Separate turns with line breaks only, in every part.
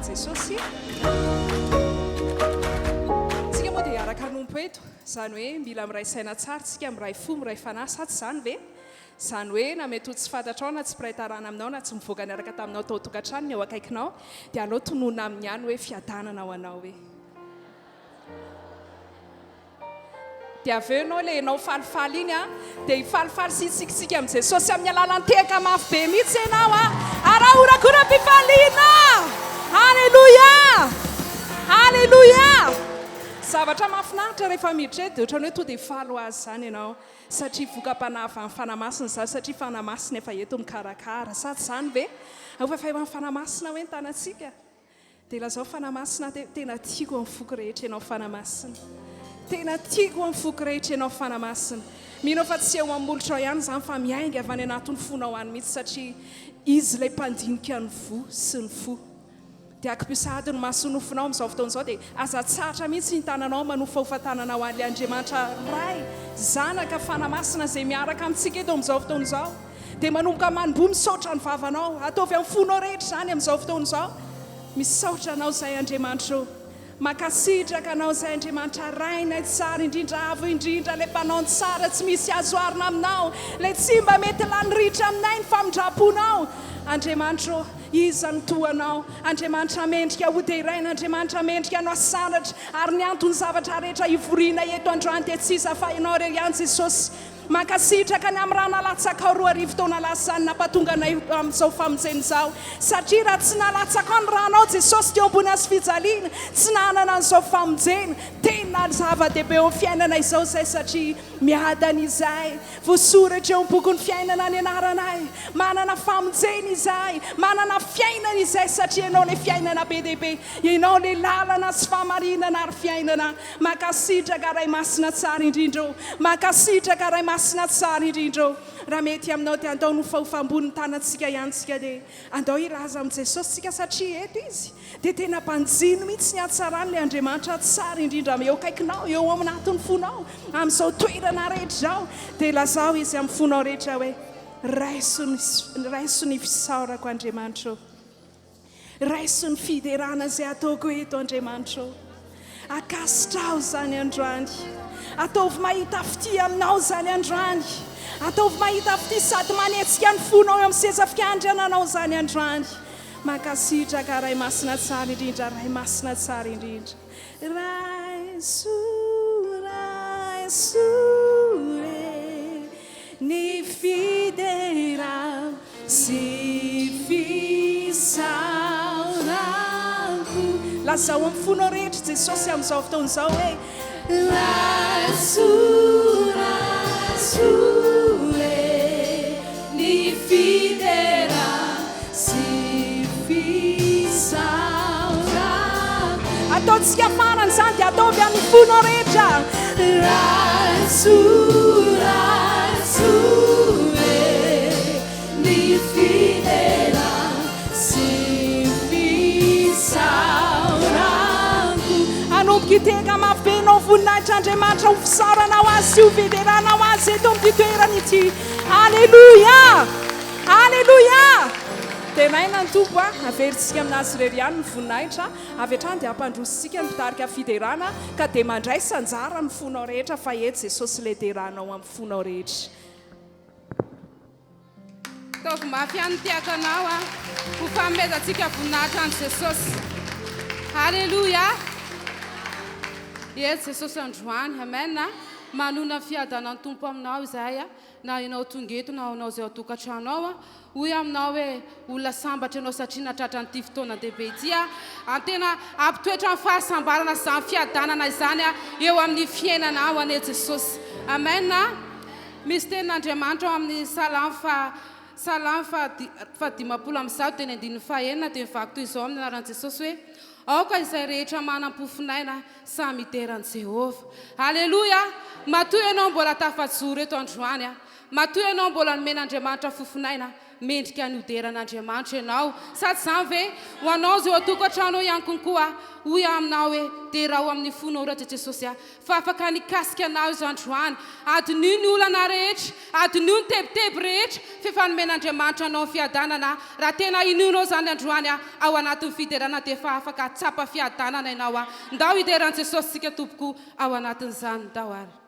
an Jesosy tsika moa dia araka nompo eto zany hoe mila miray saina tsara tsika miray fo miray fanasa tsy zany ve zany hoe na mety ho tsy fantatrao na tsy piraitarana aminao na tsy mivoaka niaraka taminao tao tokantrano ny eo akaikinao dia alao tonona amin'ny ihany hoe fiadanana ho anao hoe dia avy eo anao le enao falifaly iny a dia hifalifaly sitsikitsiky amin'ny Jesosy amin'ny alalany teka mafy be mihitsy ianao a arahorakoram-pifaliana halleluia halleluia zavatra mahafinaritra rehefa miditra dia ohatrany hoe to dia falo azy zany ianao satria voka-panavy amin'ny fanamasina zany satria fanamasina efa eto mikarakara sady zany ve afafaiva amin'ny fanamasina hoe ntanantsika dia lazao fanamasina tena tiako amin'ny foko rehetra ianao fanamasina tena tiako amin'ny foko rehetra ianao fanamasina mino fa tsy eo mamolotra ao ihany zany fa miainga avy any anatin'ny fonao any mihitsy satria izy ilay mpandinika ny vo sy ny fo dia akimpisady no mahasonofinao amin'izao fotoan'izao dia aza tsatra mihitsy ny tananao manofa hofatananao an'ilay Andriamanitra ray zanaka fanamasina izay miaraka amintsika eto amin'izao fotoan'izao dia manomboka manimbo misaotra ny vavanao ataovy amin'ny fonao rehetra zany amin'izao fotoan'izao misaotra anao izay Andriamanitra makasitraka anao izay Andriamanitra raina tsara indrindra avo indrindra ilay mpanao tsara tsy misy azo arina aminao ilay tsy mba mety lany ritra aminay ny famindraponao Andriamanitra izany toanao Andriamanitra mendrika hody iraina Andriamanitra mendrika anao sanatra ary ny antony zavatra rehetra ivoriana eto androany dia tsy iza fa ianao irery ihany Jesosy makasitraka ny amin'ny raha nalatsaka roa arivo taona lasa zany nampatonga anay amin'izao famonjeny izao satria raha tsy nalatsaka ny rahanao Jesosy teo ambony azy fijaliana tsy nanana an'izao famonjeny tena zava-dehibe eo fiainana izao izay satria miadana izay voasoratra eo am-boky ny fiainana ny anaranay manana famonjeny izay manana fiainana izay satria ianao ilay fiainana be dehibe ianao ilay lalana sy fahamarinana ary fiainana makasitraka ray masina tsara indrindra makasitraka ray masina tsara indrindra raha mety aminao dia andao no fahofambony tanantsika ihany tsika dia andao iraza amin'ny Jesosy tsika satria eto izy dia tena mpanjino mihitsy ny atsarany ilay Andriamanitra tsara indrindra eo akaikinao eo amin'anatin'ny fonao amin'izao toerana rehetra zao dia lazao izy amin'ny fonao rehetra hoe raiso ny fisaorako Andriamanitra raiso ny fiderana izay ataoko eto Andriamanitra akasitrao zany androany ataovy mahita fity aminao zany androany ataovy mahita fity sady manetsika ny fonao amin'ny seza fiandriananao zany androany makasitraka ray masina tsara indrindra ray masina tsara indrindra raiso ny fidera sy fisaorako lazao amin'ny fonao rehetra Jesosy amin'izao fotoan'izao hoe Rasura ni fidera si fisaura ataontsika farany zany dia ataovy amin'ny fonao rehetra Rasura ni fidera si fisaura anomboky mabenao voninahitra Andriamanitra ho fisaranao azy sy ho federanao azy eto amin'ny toerana ity halleluia halleluia dia maina ny tompo a averintsika aminazy irery ihany ny voninahitra avy hatrany dia hampandrositsika mitarika fiderana ka dia mandray sanjara ny fonao rehetra fa eto Jesosy ilay deranao amin'ny fonao rehetra
taovy mafy ihany tiaka anao a ho fanomezantsika voninahitra any Jesosy halleluia Yes, Jesosy androany, amen. Manona fiadanany tompo aminao izahay na ianao tonga eto na anao izay atokantranao hoy aminao hoe olona sambatra ianao satria natratra nyity fotoanan-dehibe ity antena ampitoetra ny fahasambarana sy izany fiadanana izany eo amin'ny fiainanao ane Jesosy. Amen. Misy tenin'Andriamanitra ao amin'ny salamo fa 50 teny 14 dia mivaky toy izao amin'ny anaran'i Jesosy hoe aoka izay rehetra manam-pofinaina samy iteran'i Jehovah. Halleluia. Matoy ianao mbola tafajoro eto androany matoy ianao mbola nomen'Andriamanitra fofinaina mendrika ny oderan'Andriamanitra ianao sady izany ve ho anao izay atokantranao ihany konkoa hoy aminao hoe tera ho amin'ny fonao raha Jesosy fa afaka nikasika anao izy androany adinio ny olana rehetra adinio ny tebiteby rehetra fifanomen'Andriamanitra anao fiadanana raha tena inonao zany androany ao anatin'ny fiderana dia efa afaka tsapa fiadanana ianao ndao hideran'i Jesosy sika tompoko ao anatin'izany ndao ary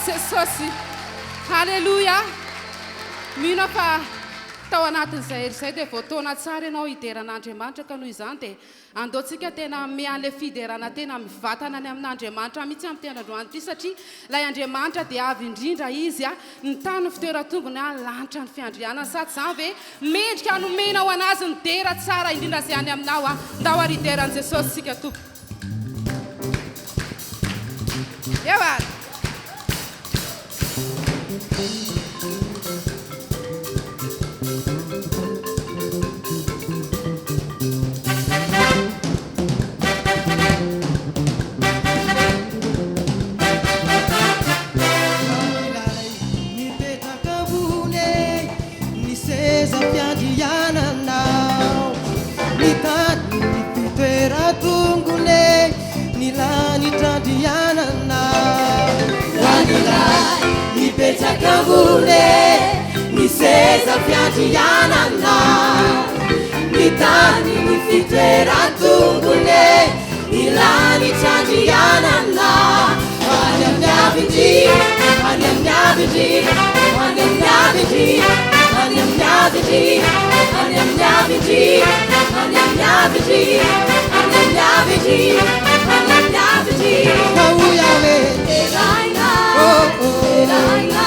Jesosy halleluja mino fa tao anatin'izay erizay dia voataona tsara ianao hideran'Andriamanitra ka noho izany dia andaontsika tena mian'ilay fiderana tena mivatana ny amin'Andriamanitra mihitsy amin'ny tenandroany ity satria ilay Andriamanitra dia avy indrindra izy ny tany ny fitoeran-tongony lanitra ny fiandrianana sady izany ve mendrika anomenao anazy ny dera tsara indrindra izay any aminao ndao ary hideran'i Jesosy sika tompo eo ary
Niseza fiandianana Nitani nifitera tungune Nilani chandianana Anyamnyabidi Anyamnyabidi Anyamnyabidi Anyamnyabidi Anyamnyabidi Anyamnyabidi Anyamnyabidi Anyamnyabidi Oh Yahweh Elaina Elaina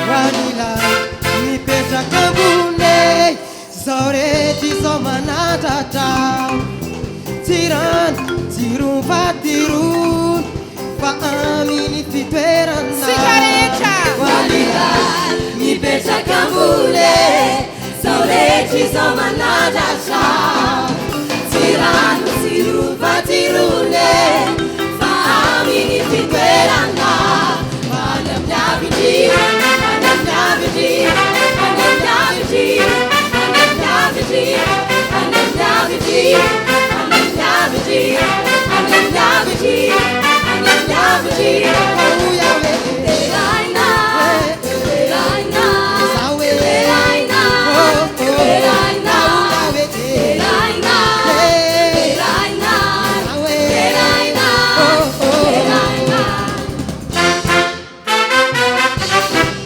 Wanila ni pesa kabune Zao rehetra izao manandratra Tirano, tirony fatirony Fa aminy fitoerana
Sika rehetra
Walirai mipetraka ambole Zao rehetra izao manandratra Tirano, tirony fatirony Fa aminy fitoerana Any amin'ny avitry, any amin'ny avitry Any amin'ny avitry, any amin'ny avitry Any amin'ny avitry, any amin'ny avitry Any amin'ny avitry, any amin'ny avitry Oh Yahweh, Eraina, Eraina Eraina, Eraina Eraina, Eraina Eraina, Eraina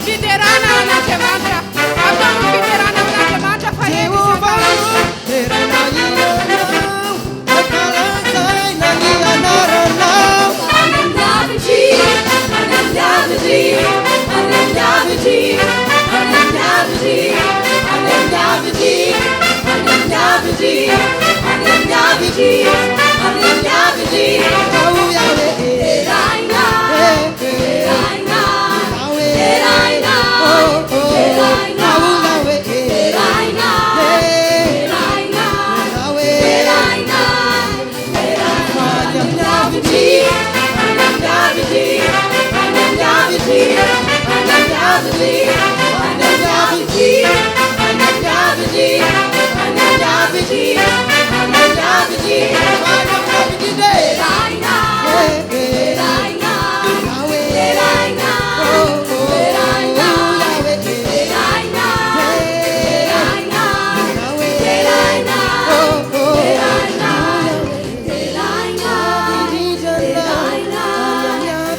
Fiderana un'Andriamanitra abbiamo fiderana un'Andriamanitra fa
Jehovah, Eraina ianao Akalanzay na ny anaranao Any amin'ny avitry, any amin'ny avitry Any amin'ny avitry, any amin'ny avitry Any amin'ny avitry, any amin'ny avitry Any amin'ny avitry, any amin'ny avitry Oh Yahweh, Eraina, Eraina Eraina, Eraina Eraina, Eraina Eraina Any amin'ny avitry, any amin'ny avitry Any amin'ny avitry, any amin'ny avitry Any amin'ny avitry, any amin'ny avitry Any amin'ny avitry, any amin'ny avitry Eraina, Eraina Eraina, Eraina Eraina, Eraina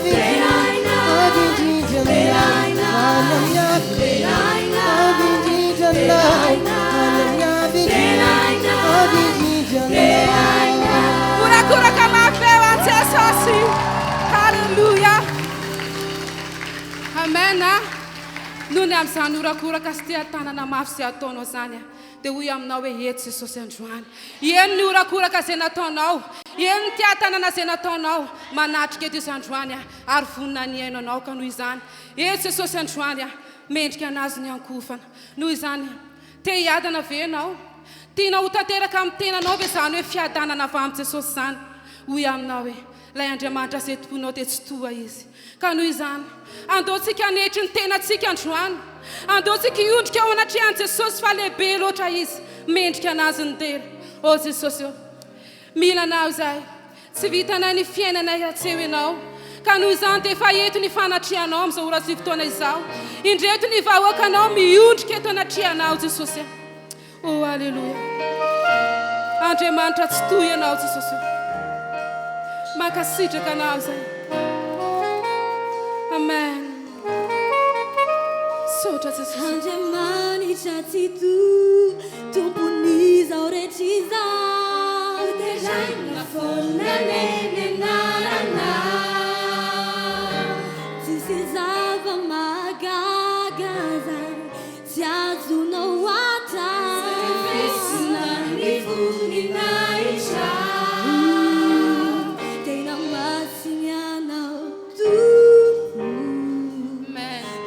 Eraina, Eraina
Kura kama feo ancestors. Hallelujah. Amen. Nuni amin'izany orakoraka sy tia tanana mafy sy ataonao zany dia hoy aminao hoe eto Jesosy androany. Eny ny orakoraka izay nataonao, eny ny tia tanana izay nataonao manatrika eto izy androany ary vonina ny aino anao ka noho izany. Eto Jesosy androany mendrika anazy ny ankofana. Noho izany te hiadana ve ianao? Tianao ho tanteraka amin'ny tenanao ve izany hoe fiadanana avy amin'ny Jesosy izany? Hoy aminao hoe ilay Andriamanitra izay tomponao dia tsy toa izy. Ka noho izany andeontsika hanetry ny tenantsika androany. Andeontsika hiondrika ao anatrehan'i Jesosy fa lehibe loatra izy. Mendrika anazy ny telo. O Jesosy, mila anao izahay. Tsy vitanay ny fiainanay raha-tsy eo ianao. Ka noho izany dia efa eto ny fanatrehanao amin'izao ora sy fotoana izao. Indreto ny vahoakanao miondrika eto anatrehanao Jesosy. Oh, alleluia. Andriamanitra tsy toy ianao Jesosy. Mankasitraka anao izahay. Amen. Sotra Jesosy.
Andriamanitra tsy toy, tompon'izao rehetra izao dia raina foana neny anarana. Tsisy zava-mahagaga zany tsy azonao atao. Fesina ny voninahitra tena masiny anao tompo.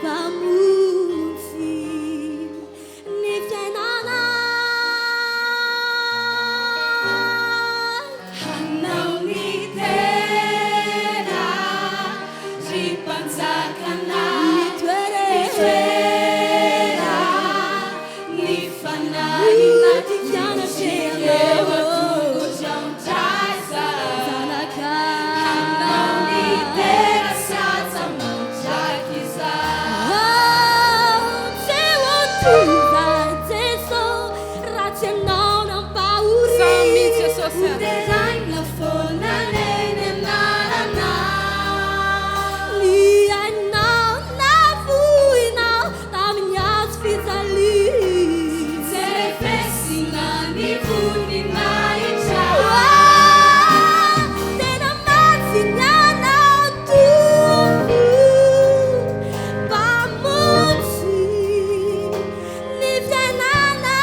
Mpamonjy ny fiainana. Hanao ny tena ry mpanjakana. Nitoerera ny fanahy anaty fianatrehanao. Tongotra zanaka. Hanao ny tena satsa mandraky izaho. Tsy hotoza Jesosy raha tsy ianao nampahory.
Samy Jesosy.
Uderaina foana neny anarana. Ny ainao na vohinao tamin'ny hazo fijaliana. Zerefesina ny voninahitra. Tena masiny anao tompo. Mpamonjy ny fiainana.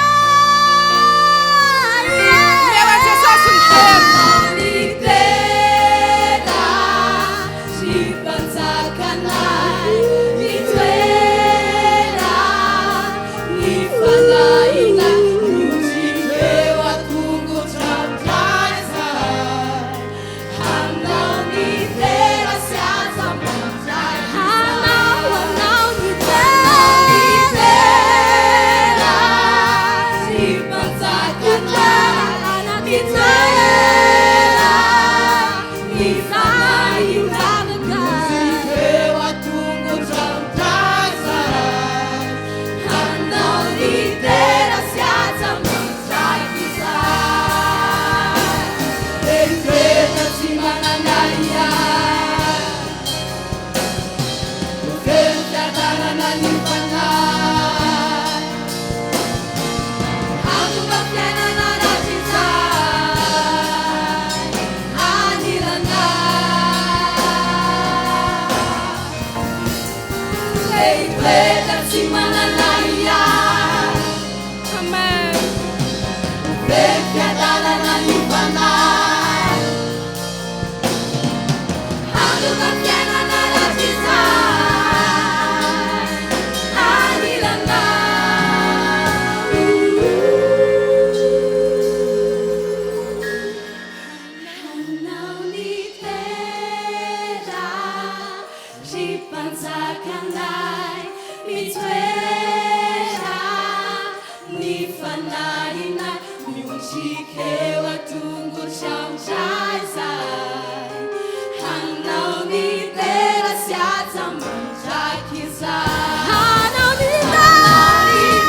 Endrikewa tunggu shamshai zai Hanau ni tera siata manjaki zai Hanau ni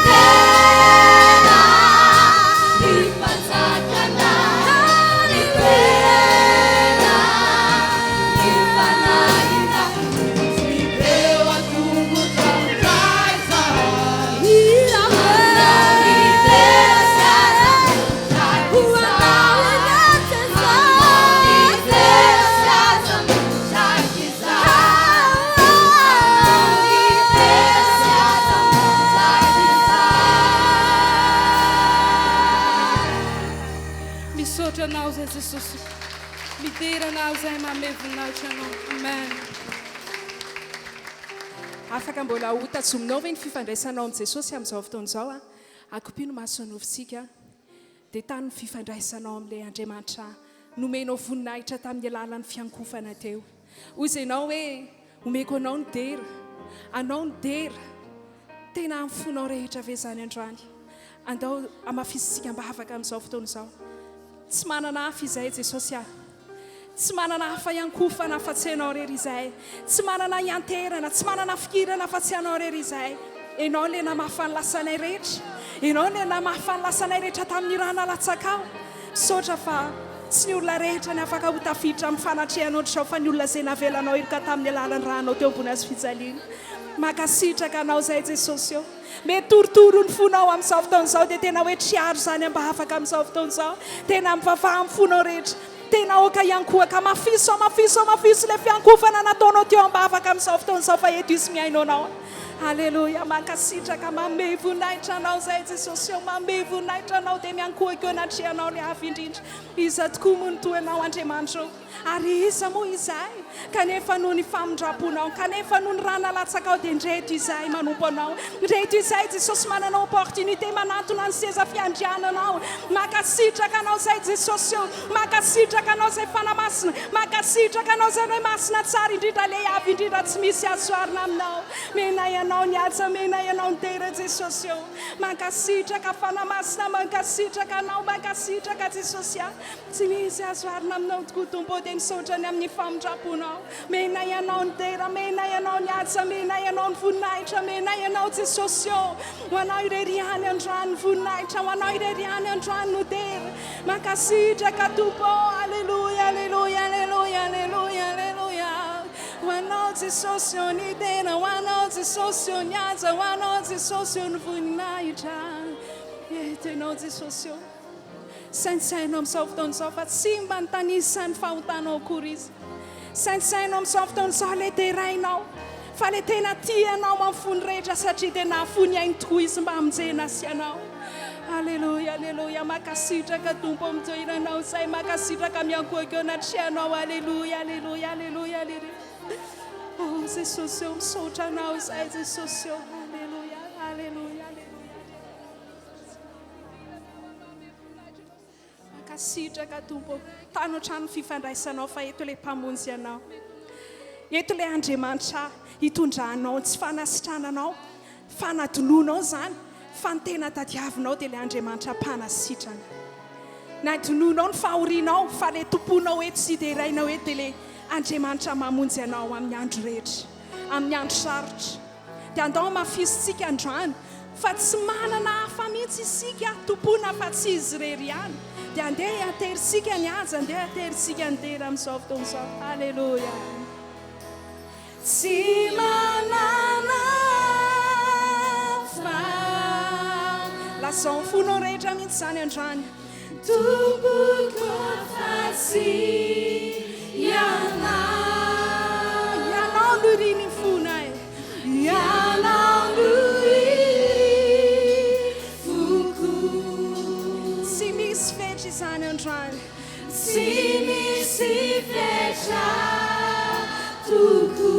tera Ipazakana ni tera Ipanaita Endrikewa tunggu shamshai zai Hanau ni tera siata
Misotra anao zay Jesosy. Midera anao zay mamevinahitra anao. Amen.
Afaka mbola ho tazominao ve ny fifandraisanao amin'i Jesosy amin'izao fotoan'izao a? Akopino maso anovisika dia tany ny fifandraisanao amin'ilay Andriamanitra nomenao voninahitra tamin'ny alalan'ny fiankofana teo. Hoy izaynao hoe omeko anao ny dera, anao ny dera, tena amin'ny fonao rehetra ve zany androany? Andao amafisitsika mba afaka amin'izao fotoan'izao. Tsy manana hafa izay Jesosy aho. Tsy manana hafa iankofana fa tsy anao rery izay. Tsy manana ianterana, tsy manana fikirana fa tsy anao rery izay. Ianao ilay namafa ny lasanay rehetra. Ianao ilay namafa ny lasanay rehetra tamin'ny raha nalatsakao. Misaotra fa tsy ny olona rehetra ny afaka ho tafiditra amin'ny fanatrehanao trao fa ny olona izay navelanao iroka tamin'ny alalan'ny rahanao teo ambony azy fijaliana. Makasitraka anao zay Jesosy eo. Metorotoro ny fonao amin'izao fotoan'izao dia tena hoe triaro zany mba afaka amin'izao fotoan'izao. Tena mivavaha amin'ny fonao rehetra. Tena oka iankohaka mafiso ilay fiankofana nataonao teo mba afaka amin'izao fotoan'izao fa eto izy miainao anao. Aleluia, mankasitraka mame voninahitra anao zay Jesosy eo, mame voninahitra anao dia miankohaka eo anatrehanao ilay avy indrindra. Iza tokoa moa ny toanao Andriamanitra eo. Ary iza moa izay kanefa noho ny famindraponao, kanefa noho ny raha nalatsakao dia ndreto izay manompo anao. Ndreto izay Jesosy manana opportunité manatona ny seza fiandriananao. Mankasitraka anao zay Jesosy eo, mankasitraka anao zay fanamasina, mankasitraka anao zay hoe masina tsara indrindra ilay avy indrindra tsy misy azoarina aminao. Menay anao ny atsa, menay anao ny tera Jesosy eo. Mankasitraka fanamasina, mankasitraka anao, mankasitraka Jesosy aho. Tsy misy azoarina aminao tokoa Tompo dia misaotra ny amin'ny famindraponao. Menay anao ny tera, menay anao ny atsa, menay anao ny voninahitra, menay anao Jesosy eo. Ho anao ireriany androany voninahitra, ho anao ireriany androany no tera. Mankasitraka Tompo, aleluia, aleluia, aleluia, aleluia, aleluia. Ho anao Jesosy eo ny tera, ho anao Jesosy eo ny atsa, ho anao Jesosy eo ny voninahitra. Entinao Jesosy eo. Sainsainao amin'izao fotoan'izao fa tsy mba nitanisany fahotanao akory izy. Sainsainao amin'izao fotoan'izao ilay terainao fa ilay tena tianao mamifony rehetra satria tena afony ainy tokoa izy mba hamonjena sy anao. Aleluia, aleluia, mankasitraka Tompo amin'itoeranao zay, mankasitraka miankohaka eo anatrehanao. Aleluia, aleluia, aleluia, aleluia. Oh Jesosy eo, misaotra anao zay Jesosy eo. Aleluia, aleluia, aleluia. Mankasitraka Tompo, tany an-trano fifandraisanao fa eto ilay mpamonjy anao. Eto ilay Andriamanitra hitondranao, tsy fanasitrananao, fanadononao zany, fa ny tena tadiavinao dia ilay Andriamanitra mpanasitrana. Nadononao ny fahorianao fa ilay tomponao eto sy dia irainao eto dia ilay Andriamanitra mamonjy anao amin'ny andro rehetra, amin'ny andro sarotra. Dia andao mafisitsika androany fa tsy manana hafa mihitsy isika tompona fa tsy izy rery ihany. Dia andeha aterisika ny azy, andeha aterisika ny tera amin'izao fotoan'izao. Aleluia. Tsy manana hafa, lazao ny fonao rehetra mihitsy zany androany. Tompoko ianao no iriny fona e. Ianao no tsy misy fetra izany androany. Tsy misy fetra toko.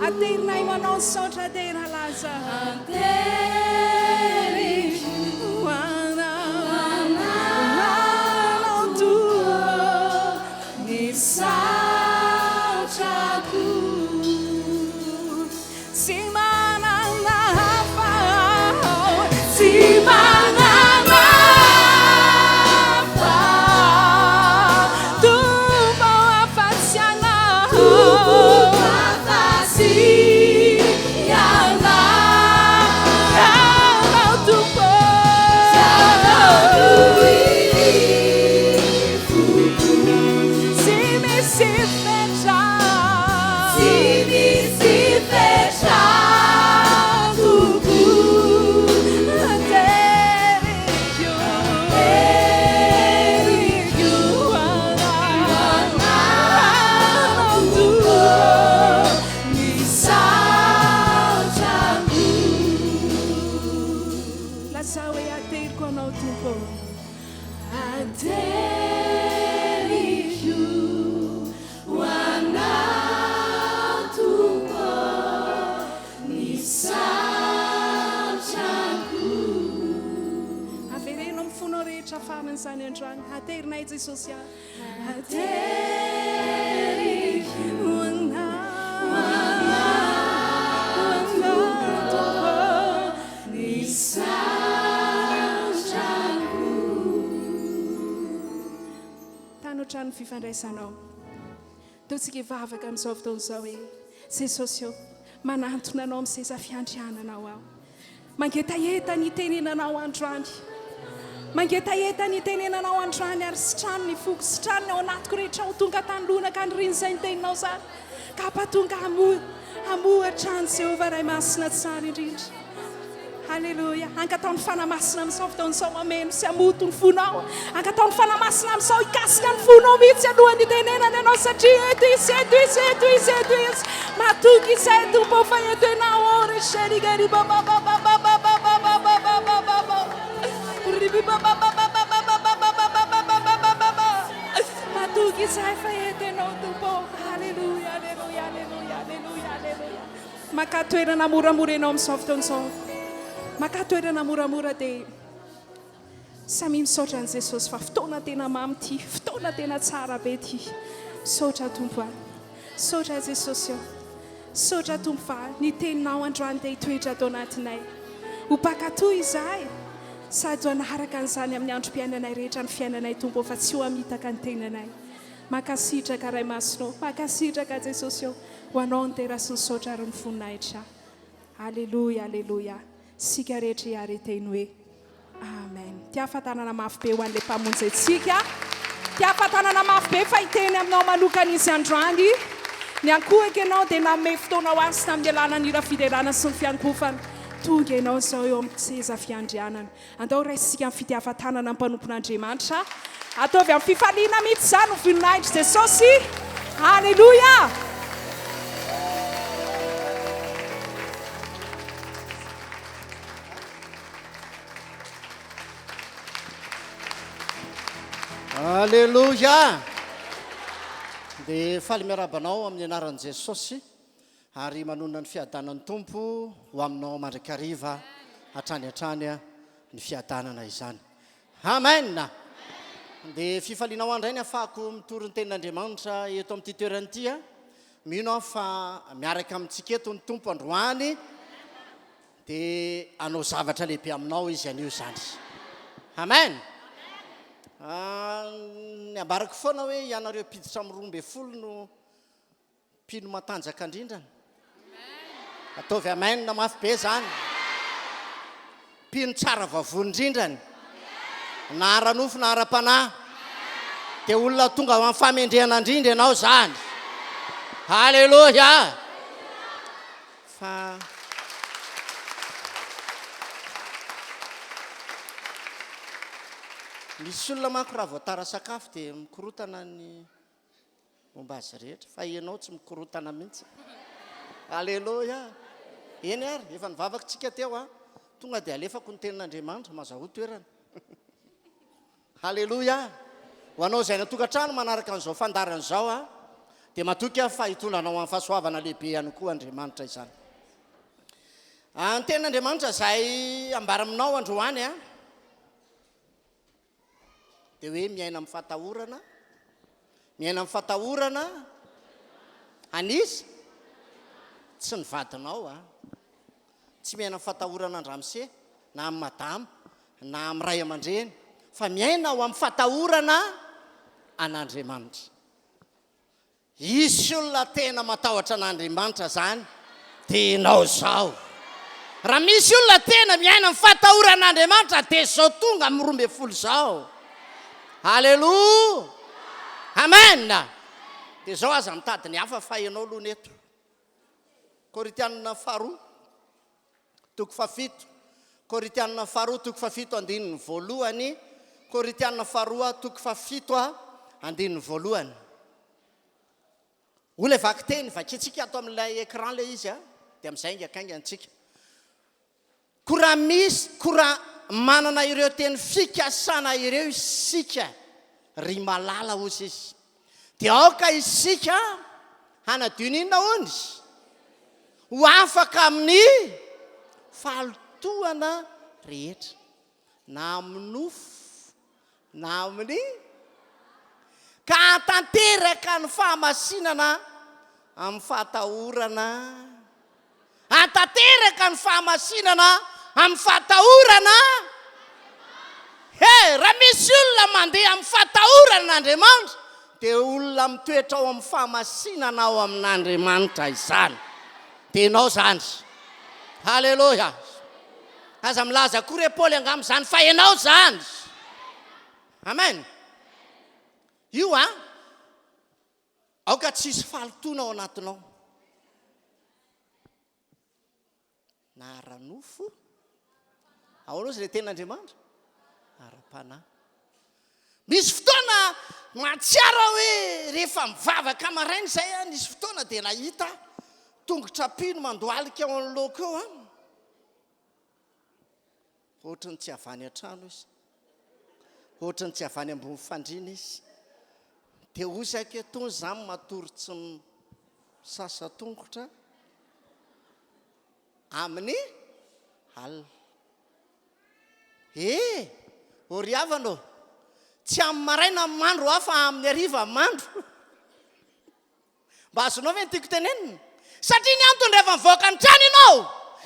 Aterinay manao saotra tena laza. Ateri wanao tuo ni saotraku. Si manana hafa, si manana ianao tompo
Adeliju wanatuko nisachaku
avereno mifono rehetra faman'izany androany aterinay Jesosy aho
Adeliju
tanotrano fifandraisanao totsika hivavaka amin'izao fotoana izao hoe Jesosy eo manantona anao amin'ny seza fiandriananao aho mangetaeta ny tenenanao androany mangetaeta ny tenenanao androany ary sitrano ny foko sitrano ny ao anatiko rehetra ho tonga tanolona ka nyriny izay ny teninao zany ka patonga hamohatra ny Jehova ray masina tsara indrindra Halleluja ankataony fanamasina amin'izao fotoana izao ameno sy amoto ny fonao ankataony fanamasina amin'izao hikasika ny fonao mihitsy alohan'ny tenenana ianao satria eto izy matoky izay tompo fa eto ianao ore sherigari matoky izay fa eto ianao tompo Halleluja maka toerana moramora ianao amin'izao fotoana izao maka toerana moramora dia samy misaotra an' Jesosy fa fotoana tena mamy ty fotoana tena tsara be ty saotra tompo a saotra Jesosy eo saotra tompo fa ny teninao androany dia hitoetra atao anatinay ho pakatoy izahay sady ho anaraka an'izany amin'ny androm-piainanay rehetra ny fiainanay tompo fa tsy ho amitaka ny tenanay makasitraka ray masinao makasitraka Jesosy eo ho anao ny tera sy ny saotra ary ny voninahitra Alleluja sika rehetra hiareteny hoe amen tia fahatanana mafy be ho an'ilay mpamonjy antsika tia fahatanana mafy be fa hiteny aminao manokana izy androany ny ankohaka ianao dia nanome fotoana ho azy tamin'ny alàna ny ira-fiderana sy ny fiankofana tonga ianao izao eo amin'ny seza fiandrianana andao raisika amin'ny fitiavan-tanana ny mpanompon'Andriamanitra ataovy amin'ny fifaliana mihitsy izany ho voninahitra Jesosy Halleluja
Alleluja dia faly miarabanao amin'ny anaran'i Jesosy ary manonona ny fiadanan'ny tompo ho aminao mandrakariva hatrany ny fiadanana izany amen dia fifalianao andray ny afahako mitory ny tenin'Andriamanitra eto amin'ity toerana ity mino aho fa miaraka amintsika eto ny tompo androany dia anao zavatra lehibe aminao izy anio izany amen ny ambarako foana hoe ianareo piditra amin'ny 12 no mpino matanjaka indrindrana ataovy amen na mafy be zany mpino tsara vavony indrindrany na ara-nofo na ara-panahy dia olona tonga amin'ny famendrehana indrindra ianao zany Halleluja fa misy olona manko raha voatara sakafo dia mikorotana ny momba azy rehetra fa ianao tsy mikorotana mihitsy Halleluja eny ary efa nivavakantsika teo tonga dia alefako ny tenin'Andriamanitra mazaho toerana Halleluja ho anao izay natokantrano manaraka an'izao fandarana izao dia matoky fa hitondranao amin'ny fahasoavana lehibe ihany koa Andriamanitra izany ny tenin'Andriamanitra izay ambara aminao androany dia hoe miaina amin'ny fatahorana anisa tsy ny vadinao tsy miaina amin'ny fatahorana andramose na amin'ny madama na amin'ny ray aman-dreny fa miaina ao amin'ny fatahorana an'Andriamanitra isy olona tena matahotra an'Andriamanitra zany dia ianao zao raha misy olona tena miaina amin'ny fatahorana an'Andriamanitra dia zao tonga amin'ny 12 zao Halleluja amen dia zao aza mitady ny hafa fa ianao aloha neto Koritianina 2 toko 7 Koritianina 2 toko 7 andininy voalohany Koritianina 2 toko 7 andininy voalohany olay vaky teny vakitsika ato amin'ilay écran lay izy dia amin'izay ingakainga antsika koraha manana ireo teny fikasana ireo isika ry malala ozy izy dia aoka isika hanadioninona hony ho afaka amin'ny falotoana rehetra na amin'ny nofo na amin'ny ka tanteraka ny fahamasinana amin'ny fahatahorana atanteraka ny fahamasinana amin'ny fahatahorana raha misy olona mandeha amin'ny fahatahoranaandriamanitra dia olona mitoetra ao amin'ny fahamasinana ao amin'andriamanitra izany dia ianao zany halleloja aza milaza koa re Paoly angamin'izany fa ianao zany amen io aoka tsisy falotoana ao anatinao na ara-nofo ahoana ozy le ten'Andriamanitra ara-panahy misy fotoana mahatsiaro hoe rehefa mivavaka maraina izay nisy fotoana dia nahita tongotra pino mandoalika ao anoloko eo ohatrany tsy avany an-trano izy ohatrany tsy avany ambony fandriana izy dia osaka tony zany matory tsy sasa tongotra amin'ny alina ory avano tsy amin'ny maraina mandro hafa amin'ny hariva mandro mba azonao ve ny tiako tenenina satria ny antony rehefa mivoaka ny trano ianao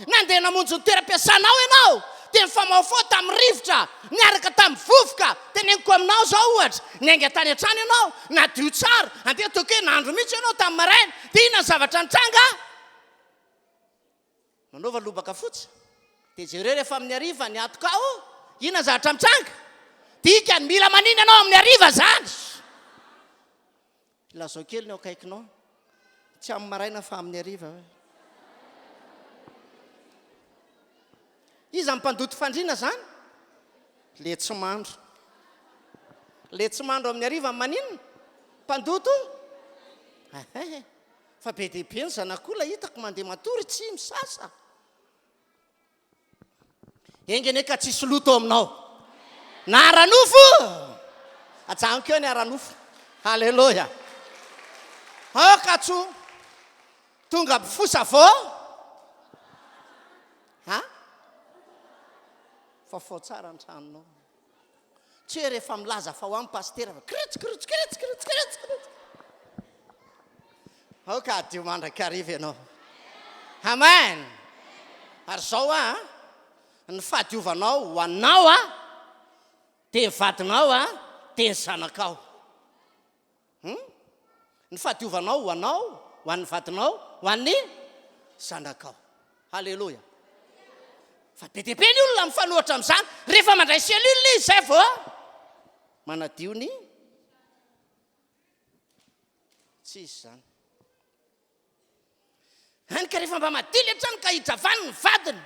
nandeha namonjy ny toeram-piasanao ianao dia mifamafao tamin'ny rivotra niaraka tamin'ny vovoka teneniko aminao zao ohatra niainga tany an-trano ianao nadio tsara andeha toke nandro mihitsy ianao tamin'ny maraina dia inona ny zavatra nitranga nanaova lobaka fotsy dia jereo rehefa amin'ny hariva ny atoka inona ny zavatra mitranga dika ny mila manina ianao amin'ny hariva zany lazao kely ny ao akaikinao tsy amin'ny maraina fa amin'ny hariva hoe iza mpandoto fandriana zany le tsy mandro amin'ny hariva maninona mpandoto fa be dia be ny zanakola hitako mandeha matory tsy misasa engeny ka tsisy loto aminao na ara-nofo ajaniko eo ny ara-nofo halleloja katso tonga mpifosa fa fao tsara ny tranonao tsy hoe rehefa milaza fa ho amin'ny pastera fa krits ka adio mandrakariva ianao amen ary zao ny fahadiovanao ho anao dia vadinao dia ny zanakao ny fahadiovanao ho anao ho an'ny vadinao ho an'ny zanakao halleloja fa be dia be ny olona mifanohatra amin'izany rehefa mandray selula izy zay vao manadio ny tsisy zany any ka rehefa mba madily hatrany ka hijavany ny vadiny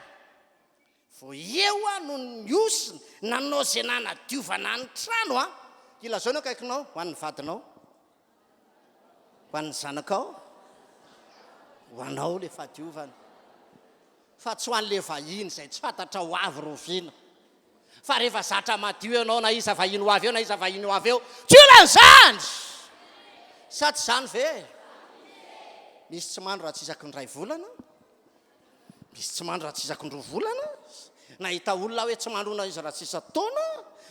vao eo no niosiny nanao zay nanadiovana ny trano ilazao no kaikinao ho an'ny vadinao ho an'ny zanakao ho anao le fahadiovana fa tsy ho an'le vahiny izay tsy fantatra ho avy roviana fa rehefa zatra madio ianao na iza vahiny ho avy eo na iza vahiny ho avy eo tsy olan'izany sa tsy zany ve misy tsy mandro raha tsy isaky ny ray volana misy tsy mandro raha tsy isaky ny roa volana nahita olona hoe tsy mandro na izy raha tsy isa taona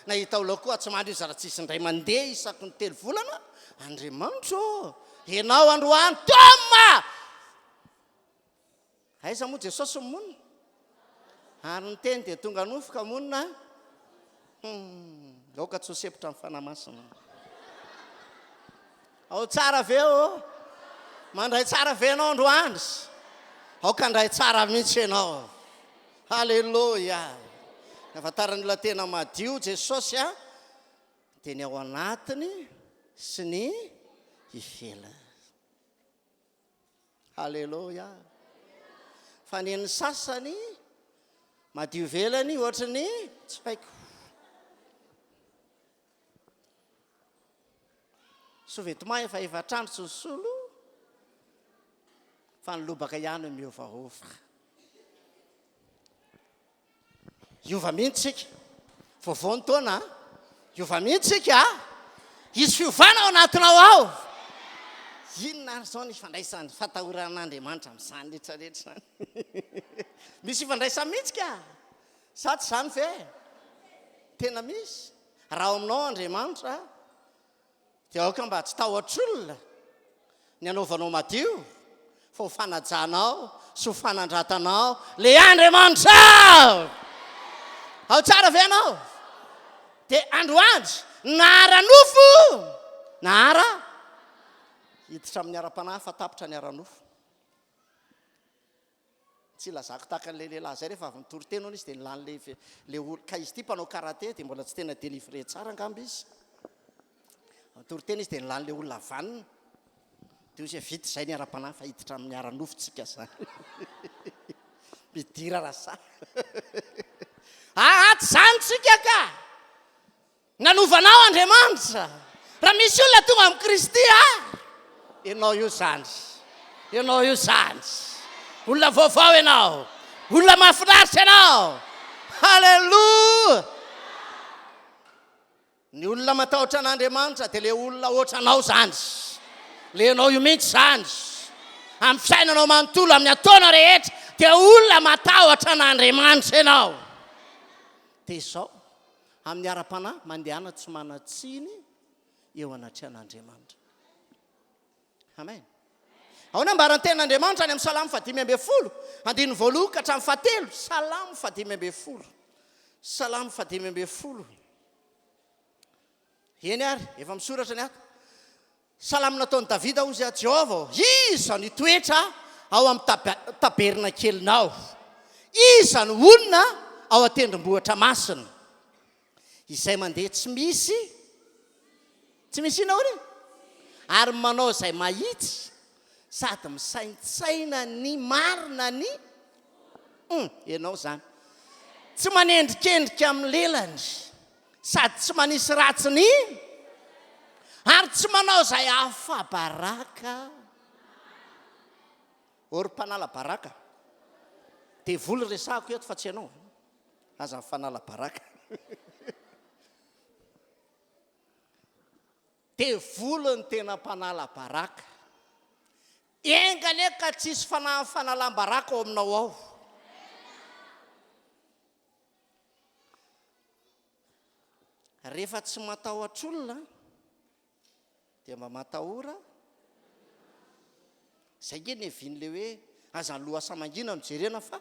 nahita olona koa tsy mandro izy raha tsy isy ndray mandeha isaky ny telo volana Andriamanitra ianao androany toma aiza moa Jesosy monina ary ny teny dia tonga nofoka monina aoka tsy ho sepotra amin'ny fanamasina ao tsara ve mandray tsara ve ianao androany aoka ndray tsara mihitsy ianao halleloja nafantarany olona tena madio Jesosy dia ny ao anatiny sy ny ivelany halleloja fa ny sasany madio velany ohatra ny tsy haiko sovetomay efa efatrandro solosolo fa ny lobaka ihany miovaova iova mihitsy tsika Vaovao ny taona iova mihitsika izy fiovana ao anatinao ao. Inona ary zao ny ifandraisany fatahoran'Andriamanitra amin'izany rehetrarehetra zany. Misy ifandraisany mihitsy ka sa tsy zany ve? Tena misy. Raha ao aminao Andriamanitra dia aoka mba tsy tahotr'olona ny anaovanao madio fa ho fanajanao sy ho fanandratanao le Andriamanitra. Ao tsara ve anao? Dia androandry nahara nofo nahara hiditra amin'ny ara-panahy fa tapitra ny ara-nofo. Tsy lazako tahaka an'ilay lehilahy zay rehefa avy nitory-tena izy dia nilany le olo ka izy ity mpanao karaté dia mbola tsy tena délivré tsara angamba izy. Nitory-tena izy dia nilany le olona vanina. Dia izy vita izay ny ara-panahy fa hiditra amin'ny ara-nofo tsika zany. Midira rasa. Tsy zany tsika ka. Nanovanao Andriamanitra. Raha misy olona tonga amin'ny Kristy ianao io zany. Ianao io zany. Olona vaovao ianao. Olona mahafinaritra ianao. Halleluja. Ny olona matahotra an'Andriamanitra dia le olona ohatranao zany. Le ianao io mihitsy zany. Amin'ny fiainanao manontolo amin'ny ataona rehetra dia olona matahotra an'Andriamanitra ianao. Dia izao amin'ny ara-panahy mandehana tsy manatsiny eo anatrehan'Andriamanitra. Amen. Ahoana ambaran'ny ten'Andriamanitra any amin'ny Salamo 5:10 andiny voaloha ka hatramin'ny 7. Salamo 5:10. Salamo 5:10. Eny ary efa misoratra ny ato. Salamo nataon'i Davida hozy a Jehova. Iza ny toetra ao amin'ny taberna kelinao. Iza ny olona ao atendrombohitra masina. Izay mandeha tsy misy inao re. Ary manao izay mahitsy sady misaintsaina ny marina ny ianao zany. Tsy manendrikendrika amin'ny lelany sady tsy manisy ratsiny ary tsy manao izay afa-baraka. Orim-panala baraka. Dia voly resahako eto fa tsy ianao. Aza mifanala baraka. Dia voly ny tena mpanala baraka. Engany ka tsisy fanalam-baraka ao aminao ao. Rehefa tsy matahotra olona dia mba matahora. Izay ny hevian'le hoe aza ny loha samangina mijerena fa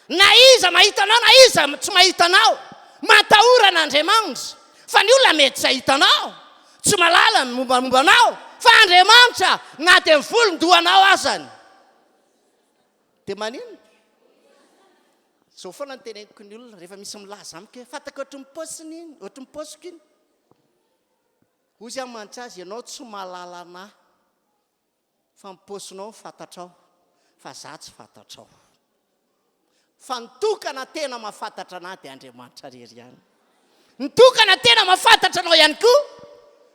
na iza mahitanao na iza tsy mahitanao matahora an'Andriamanitra. Fa ny olona mety tsy hitanao, tsy malala ny mombamombanao, fa Andriamanitra na dia volon-dohanao azany. Dia manino? Zao foana ny teneniko ny olona rehefa misy milaza amiko hoe fatako ohatry ny paosiny iny, ohatry ny paosiko iny. Hozy amin'ny manitra azy, ianao tsy malala anahy fa ny paosinao fantatrao fa za tsy fantatrao. Fa nitokana tena mahafantatra anahy dia Andriamanitra rery ihany. Nitokana tena mahafantatra anao ihany koa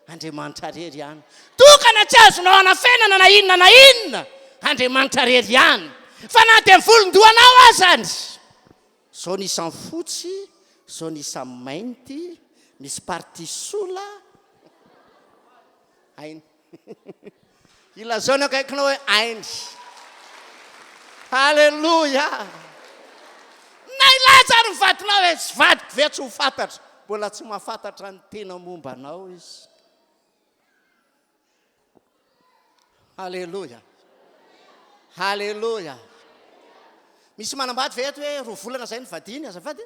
Andriamanitra rery ihany. Tokana tsy azonao anafainana na inona Andriamanitra rery ihany. Fa na dia volon-dohanao azany. Zao ny isan'ny fotsy, zao ny isan'ny mainty, misy parti sola. Ainy. Ilazao ny akaikinao hoe ainy. Halleluja. Na ilaza ary vadinao hoe tsy vadiko ve tsy ho fantatra. Mbola tsy mahafantatra ny tena mombanao izy. Halleluja. Halleluja. Misy manambady ve eto hoe 2 volana zay ny vadiny azafady?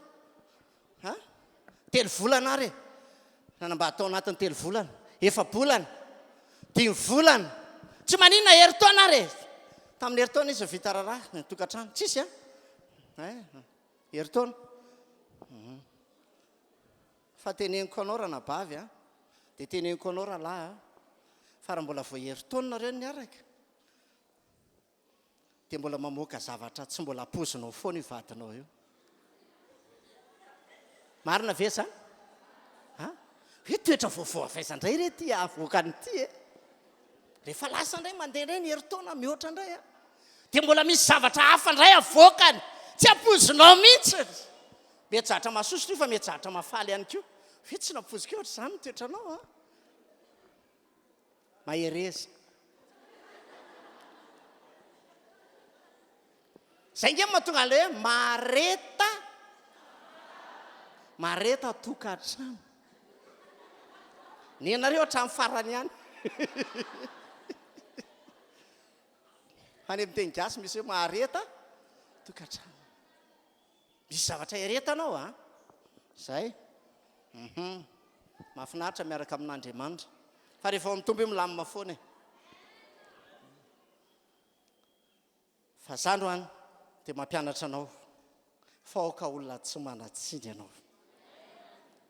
3 volana ary. Nanambady tao anatin'ny 3 volana, 4 bolana, 5 volana. Tsy maninona herintaona ary. Tamin'ny herintaona izy vita raharaha ny tokantrano. Tsisy herintaona. Fa teneniko anao raha nabavy dia teneniko anao raha lahy fa raha mbola vao herintaona reo ny araka dia mbola mamoaka zavatra tsy mbola pozinao foana io vadinao io. Marina ve zany? Hoe toetra vaovao avaizandray re ty avoaka nyty rehefa lasa indray mandeha indray ny herintaona mihoatra indray dia mbola misy zavatra hafa indray avoakany tsy apozinao mihitsy. miajatra mahasositra io fa miajatra mafaly ihany koa fe tsy nampozika ohatra zany toetranao a mahereza zay nge mahatonga an'le hoe mareta tokantrano ny anareo hatramin'ny farany ihany any amin'ny teny gasy misy hoe mareta tokantrano misy zavatra heretanao a zay mahafinaritra miaraka amin'Andriamanitra fa rehefa ao mitombo io milamina foana e fa zandroany dia mampianatra anao fa aoka olona tsy manatsiny ianao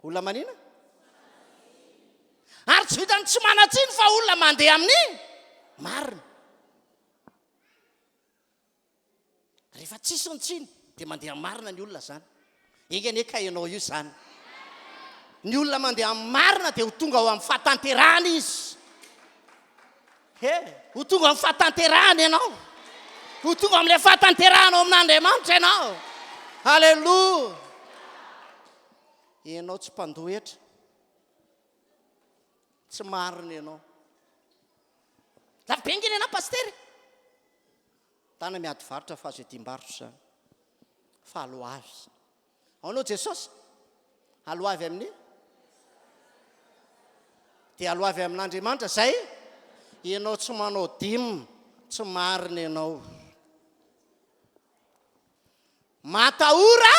olona manina ary tsy vitany tsy manatsiny fa olona mandeha amin'ny marina rehefa tsisy ny tsiny dia mandeha marina ny olona zany ingane ka ianao io zany ny olona mandeha amin'ny marina dia ho tonga ao amin'ny fahatanterahana izy ho tonga amin'ny fahatanterahana ianao ho tonga amin'ilay fahatanterahana ao amin'Andriamanitra ianao halleloha ianao tsy mpandohetra tsy marina ianao lavibenginy ianao pastery tana miady varotra fa azo etim-barotra zany fa aloavy aonao Jesosy aloavy amin'ny dia aloavy amin'Andriamanitra zay ianao tsy manao dimy tsy marina ianao matahora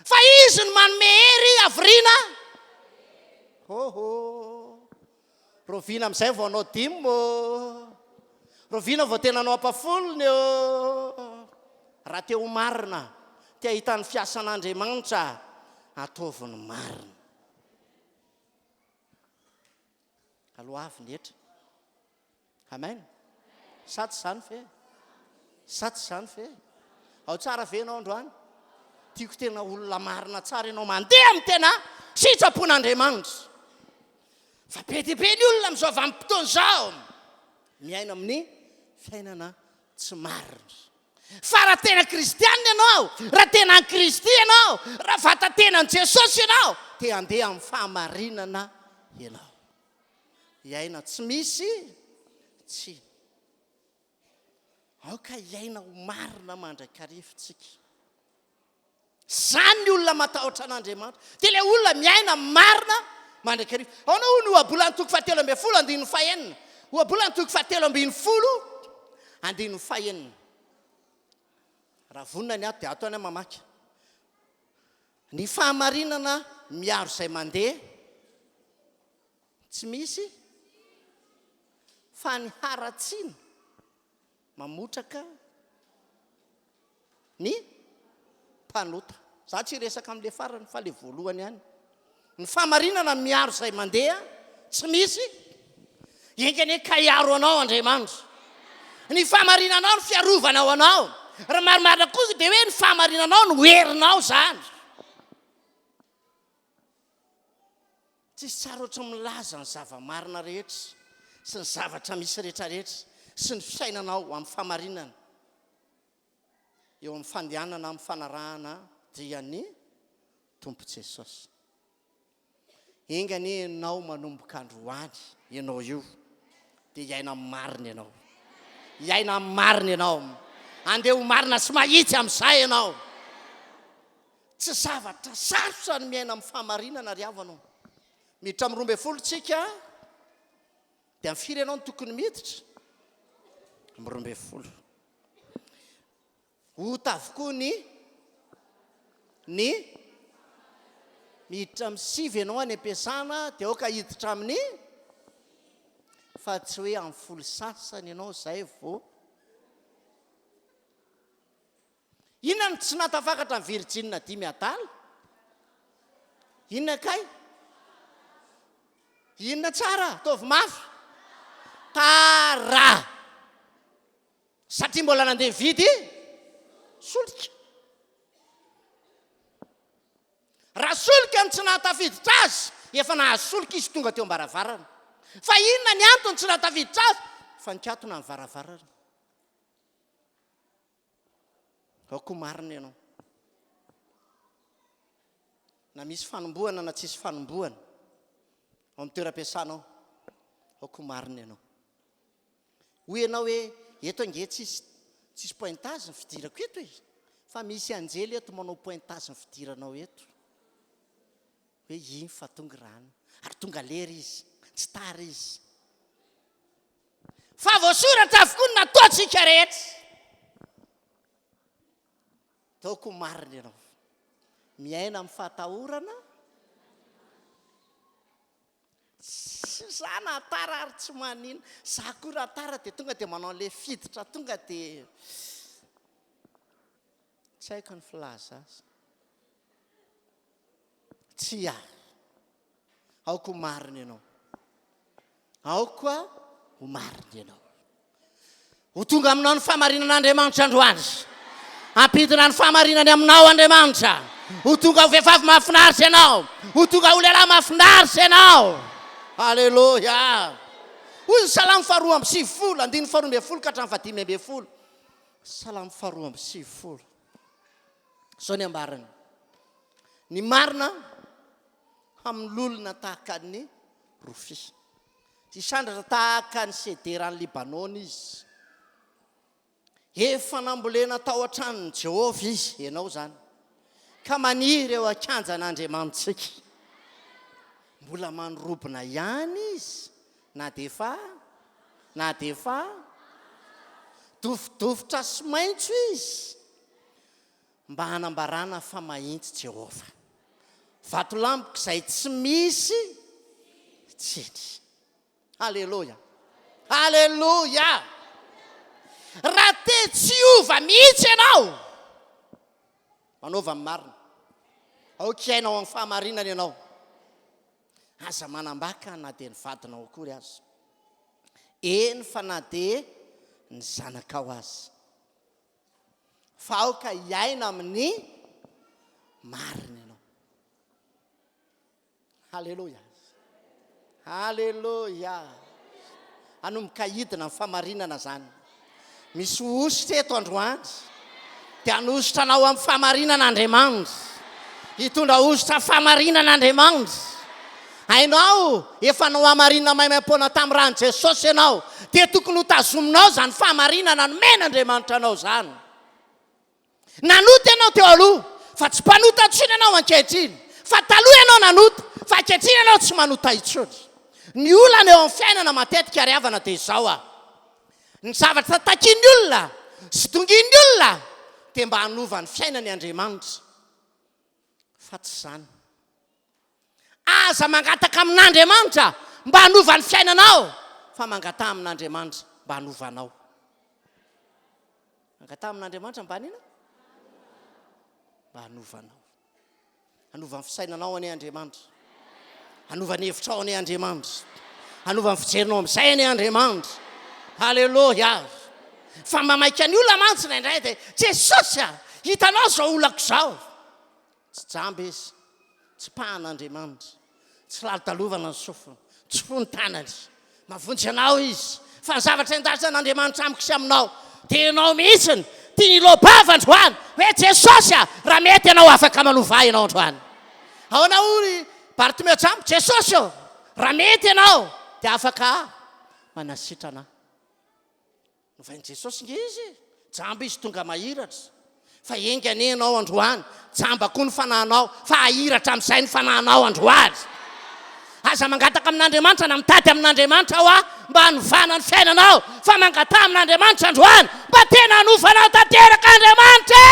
fa izy no manome hery aviriana roviana amin'izay vao anao dimy mo roviana vao tena anao ampafolony eo raha te ho marina te ahita ny fiasan'Andriamanitra ataoviny marina aloavy ny etra amen satsy zany fe satsy zany fe ao tsara ve ianao androany tiako tena olona marina tsara ianao mandeha amin'ny tena sitrapon'Andriamanitra fa be dia be ny olona amin'izao vanim-potoana izao miaina amin'ny fiainana tsy marina fa raha tena kristianina ianao raha tena ny Kristy ianao raha vatantenan'i Jesosy ianao dia andeha amin'ny fahamarinana ianao iaina tsy misy tsy aoka iaina ho marina mandrakarifintsika zany ny olona matahotra an'Andriamanitra dia ilay olona miaina marina mandrakarifa aonao ho ny ohabolany toko fahatelo ambin'ny folo andininy fahaenina ohabolany toko fahatelo ambin'ny folo andininy fahaenina raha vonina ny ato dia ato any mamaky ny fahamarinana miaro izay mandeha tsy misy fa ny haratsiana mamotraka ny mpanota za tsy resaka amin'le farany fa le voalohany ihany ny fahamarinana miaro izay mandeha tsy misy ingane ka iaro anao Andriamanitra ny fahamarinanao ny fiarovanao anao raha marimarina kosa dia hoe ny fahamarinanao no herinao zany tsisy tsara ohatra milaza ny zava-marina rehetra sy ny zavatra misy rehetrarehetra sy ny fiainanao amin'ny fahamarinana eo amin'ny fandehanana amin'ny fanarahana drian'ny tompo Jesosy ingany ianao manomboka androany ianao io dia iaina amin'ny marina ianao iaina amin'ny marina ianao andeha ho marina sy mahitsy amin'izay ianao tsy zavatra sarotra ny miaina amin'ny fahamarinana ry avanao miditra amin'ny 12 tsika dia amin'ny firy ianao no tokony miditra amin'ny 12 hota avokoa ny miditra amin'ny 7 ianao any am-piasana dia aoka hiditra amin'ny fa tsy hoe amin'ny 10 sasany ianao zay vao inona ny tsy natafakatra ny Virginia 5 atala inona kay inona tsara ataovy mafy tara satria mbola nandeha vidy solika raha solika ny tsy nahatafiditra azy efa nahasolika izy tonga teo am-baravarana fa inona ny antony tsy nahatafiditra azy fa nikatona amin'ny varavarana aoko marina ianao na misy fanomboana na tsisy fanomboana ao amin'ny toeram-piasanao aoko marina ianao hoy ianao hoe eto ange tsisy pointage ny fidirako eto e fa misy anjely eto manao pointage ny fidiranao eto hoe iny fa tonga rano ary tonga lery izy tsy tara izy fa voasoratra avokoa ny nataontsika rehetra taoko marina ianao miaina amin'ny fahatahorana za na tara ary tsy manina za koa raha tara dia tonga dia manao an'le fiditra tonga dia tsy haiko ny filaza azy tsy aho aoko marina ianao aoko ho marina ianao ho tonga aminao ny fahamarinan'Andriamanitra androany ampidina ny fahamarinany aminao Andriamanitra ho tonga ho vehivavy mahafinaritra ianao ho tonga ho lehilahy mahafinaritra ianao Haleluya. Hoy Salamo 2:20, andiny 12 ka hatramin'ny 15. Salamo 2:20. Zao ny ambarany. Ny marina amin'ny lolona tahaka ny rofia. Tsy sandratra tahaka ny sederan'ny Libanona izy. Efa nambolena tao an-tranon'i Jehovah izy, ianao zany. Ka maniry eo akanjan'Andriamanitsika. Mbola manrobona ihany izy. Na defa dofodofotra sy maitso izy. Mba hanambarana fa mahitsy Jehovah. Vatolampoko izay tsy misy tsiny. Haleluya. Haleluya. Raha te tsy ova mihitsy ianao manaova amin'ny marina. Aokiainao amin'ny fahamarinana ianao. Aza manambaka na dia ny vadinao akory azy. Eny fa na dia ny zanakao azy. Fa aoka hiaina amin'ny marina ianao. Haleluya. Haleluya. Anomboka hidina amin'ny fahamarinana zany. Misy ositra eto androany dia anositra anao amin'ny fahamarinan'Andriamanitra. Hitondra ositra fahamarinan'Andriamanitra. Hainao efa nao hamarinana maimam-poana tamin'ny ran'i Jesosy ianao dia tokony ho tazominao zany fahamarinana nomen'Andriamanitra anao zany. Nanota ianao teo aloha fa tsy mpanota intsony ianao ankehitriny. Fa taloha ianao nanota fa ankehitriny ianao tsy manota intsony. Ny olana eo amin'ny fiainana matetika ariavana dia izao ny zavatra takian'ny olona sy dongian'ny olona dia mba hanova ny fiainany Andriamanitra. Fa tsy zany. Aza mangataka amin'Andriamanitra mba hanova ny fiainanao fa mangata amin'Andriamanitra mba hanovanao. Mangata amin'Andriamanitra mba hanina? Mba hanovanao. Hanova ny fisainanao ane Andriamanitra. Hanova ny hevitrao ane Andriamanitra. Hanova ny fijerinao amin'izay ane Andriamanitra. Haleluya. Fa mamaika ny olona mantsina indray dia Jesosy hitanao zao olako zao. Tsy jamby izy. Tsy pahan'Andriamanitra. Tsy lalitalovana ny sofiny. Tsy fony tanany. Mavonjy anao izy. Fa ny zavatra endasy n'Andriamanitra amiko sy aminao dia ianao mihitsiny tia ny lobava androany hoe Jesosy raha mety ianao afaka manova ianao androany. Ahoana hoy Bartimeo jambo Jesosy raha mety ianao dia afaka manasitra anahy. Novain'i Jesosy nge izy. Jambo izy tonga mahiratra. Fa enga anenao androany. Jamba koa ny fanahinao. Fa ahiratra amin'izay ny fanahinao androany. Aza mangataka amin'Andriamanitra na mitady amin'Andriamanitra mba hanovana ny fiainanao. Fa mangata amin'Andriamanitra androany mba tena hanovanao tanteraka Andriamanitra.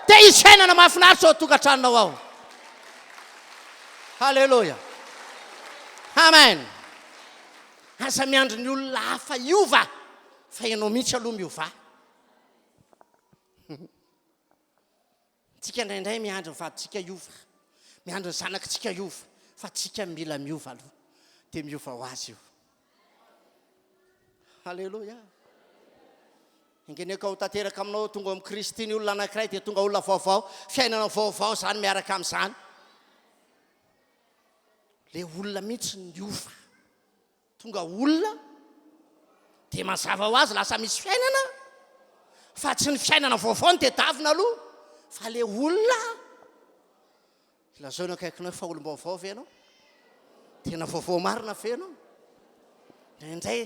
Dia izy fiainana mahafinaritra ao tokantranonao ao. Haleluya. Amen. Aza miandry ny olona hafa hiova fa ianao mihitsy aloha miova. Tsika indraindray miandry ny vaditsika hiova. Miandry ny zanakitsika hiova. Fa tsika mila miova aloha. Dia miova ho azy io. Haleluya. Ingeneko ho tanteraka aminao tonga amin'ny Kristy ny olona anankiray dia tonga olona vaovao. Fiainana vaovao zany miaraka amin'izany. Le olona mihitsy miova. Tonga olona dia mazava ho azy lasa misy fiainana. Fa tsy ny fiainana vaovao ny tedavina aloha. Fa le olona lazaonao akaikinao fa olom-baovao ve anao tena vaovao marina fe anao indray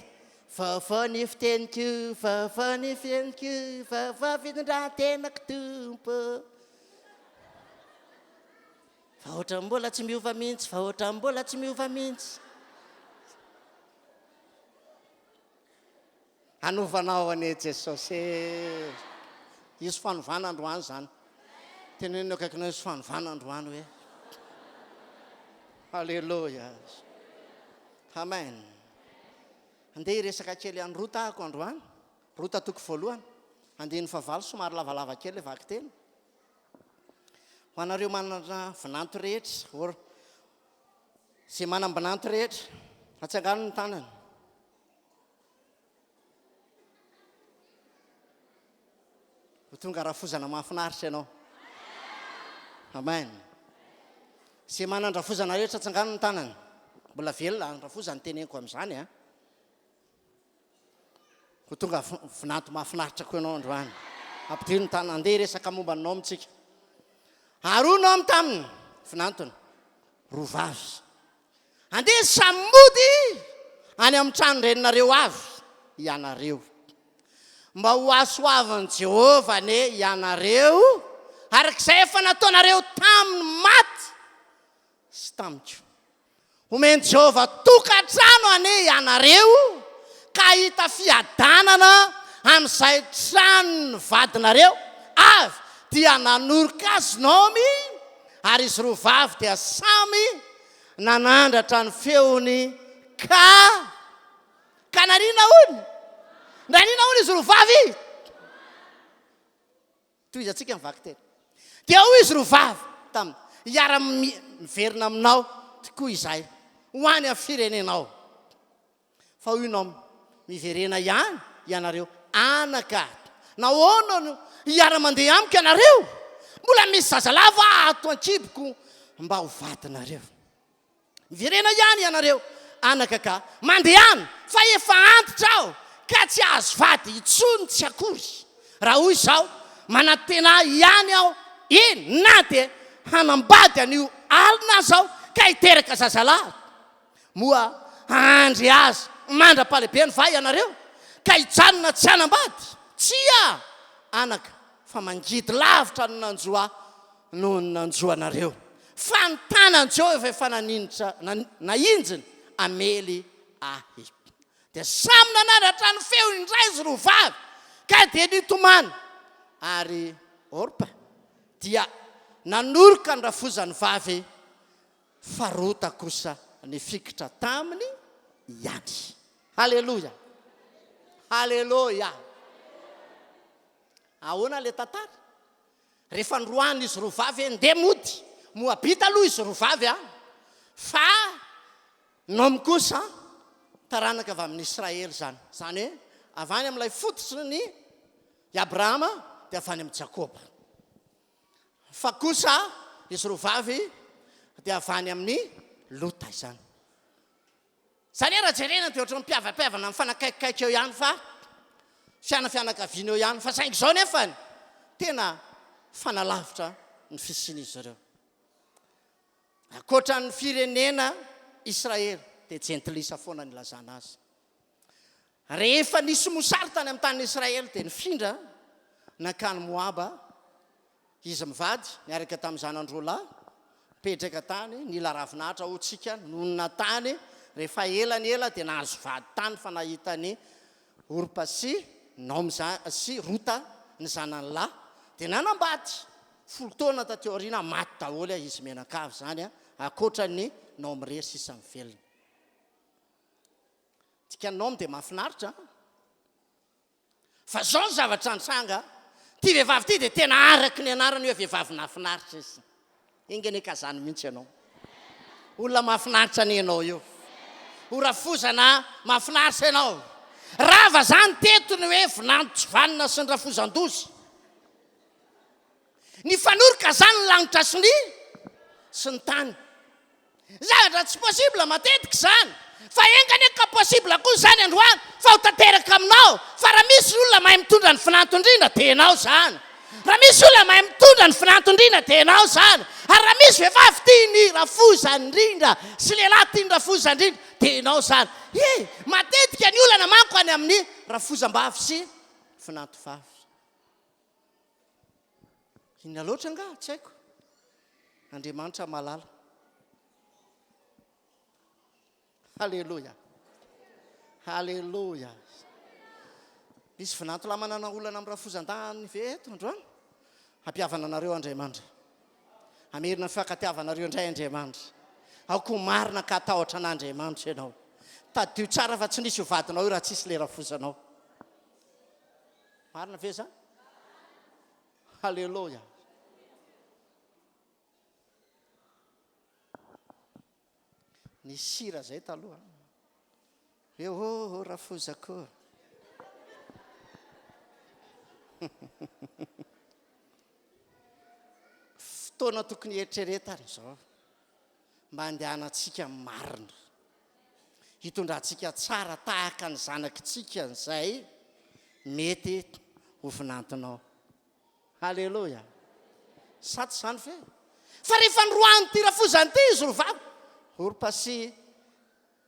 vaovao ny fiteniko vaovao ny fieniko vaovao fitondrantenako tompo fa ohatra mbola tsy miova mihitsy fa ohatra mbola tsy miova mihitsy anovanao ane Jesosy izy fanovana androany zany tenenao akaikinao izy fanovana androany hoe halleloja amen andeha iresaka kely any rota ako androany rota toko voalohany andiny favalo somary lavalava kely le vaky teny ho anareo manana vinanto rehetra or zay manam-binanto rehetra atsangano ny tanany ho tonga rafozana mahafinaritra ianao amen zay manandrafozana rehetra atsangano ny tanany mbola velona andrafozany teneniko amin'izany a ho tonga vinanto mahafinaritra koa ianao androany ampidino ny tanany andeha resaka momba ninao mitsika aronao amin'ny taminy vinantony rovavy andeha samody any amin'ny trano reninareo avy ianareo mba ho asoavan'i Jehova ane ianareo arak'izay efa nataonareo taminy maty sy tamiko omeny Jehova tokantrano ane ianareo ka hita fiadanana amin'izay tranony vadinareo avy dia nanoroka azy Naomi ary izy rovavy dia samy nanandratra ny feony ka nanina hony nanina hony izy rovavy toy izy atsika mivaky teny dia hoy izy rovavy tamin'ny iara-miverina aminao tokoa izay ho any amin'ny firenenao fa hoy Naomi miverena ihany ianareo anaka nahoana no iara-mandeha amiko ianareo mbola misy zazalava ato an-kiboko mba ho vadinareo miverena ihany ianareo anaka ka mandeha any fa efa antitra aho ka tsy azo vady itsony tsy akory raha hoy izao manantena ihany aho na dia hanambady an'io alina zao ka hiteraka zazalahy moa andry azy mandra-palehibeny va ianareo ka hijanona tsy hanambady tsia anaka fa mangidy lavitra no nanjoa no nanjoanareo fa ny tanan Jehova efa nainjiny amely ahy dia samy nanandratra ny feo indray izy rovavy ka dia nitomany ary Orpa dia nanoroka ny rafozany vavy fa Rota kosa nifikitra taminy ihany halleloja halleloja ahoana le tantara rehefa nyroany izy rovavy ndeha mody moabita aloha izy rovavy fa Naomi kosa taranaka avy amin'ny Israely zany hoe avany amin'ilay fototsy ny Abrahama dia avany amin'ny Jakoba fa kosa izy rovavy dia avany amin'ny Lota izany zany raha jerena dia ohatran'ny mpiavapiavana mifanakaikikaiky eo ihany fa fianakaviana eo ihany fa saingy izao nefany tena fanalavitra ny fisian'izy ireo akoatran'ny firenena Israely dia jentilisa foana nilazana azy rehefa nisy mosary tany amin'ny tanin'ny Israely dia nifindra nankany Moaba izy mivady niaraka tamin'ny zanandroalahy petraka tany nila ravinahitra hotsika nonona tany rehefa ela ny ela dia nahazo vady tany fa nahitany Orpa sy Naomi sy Rota ny zanany lahy dia nanambady folo taona taty aoriana maty daholo izy menakavy zany akoatran'ny Naomi rery sisa mivelona tsika ny Naomi dia mahafinaritra fa zao ny zavatra nitsanga ty vehivavy ty dia tena araky ny anarany hoe vehivavy nahafinaritra izy ingany ka zany mihitsy ianao olona mahafinaritra ny ianao io orafozana mahafinaritra ianao rava zany tetony hoe vinanto vanina sy ny rafozan-dozy ny fanoroka zany ny lanitra sy ny tany zavatra tsy possible matetika zany fa engany ka possible koa zany androany fa ho tanteraka aminao fa raha misy olona mahay mitondra ny finanto indrindra dia ianao zany raha misy olona mahay mitondra ny finanatondrina dia ianao zany. Ary raha misy vehivavy tiany rafozandrindra sy lehilahy tiany rafozandrindra dia ianao zany. Matetika ny olana manko any amin'ny rafozam-bavy sy finatovavy. Inona loatra nga tsy haiko. Andriamanitra malala. Halleluja. Halleluja. Misy vinantolahy manana olana amin'ny rafozan-tany ve eto androany? Hampiavana anareo Andriamanitra. Amerina ny fifankatiavanareo indray Andriamanitra. Aoko marina ka atahotra an'Andriamanitra ianao. Tadio tsara fa tsy nisy ho vadinao io raha tsisy le rafozanao. Marina ve zany? Halleluja. Ny sira zay taloha. Eo rafozako. Fotoana tokony eritreretana izao. Mba andehanantsika marina. Hitondrantsika tsara tahaka ny zanakitsika izay mety ho finantinao. Halleluja. Satsy zany fe. Fa rehefa nyroany ty rafozany ty izy rovavo. Orpasy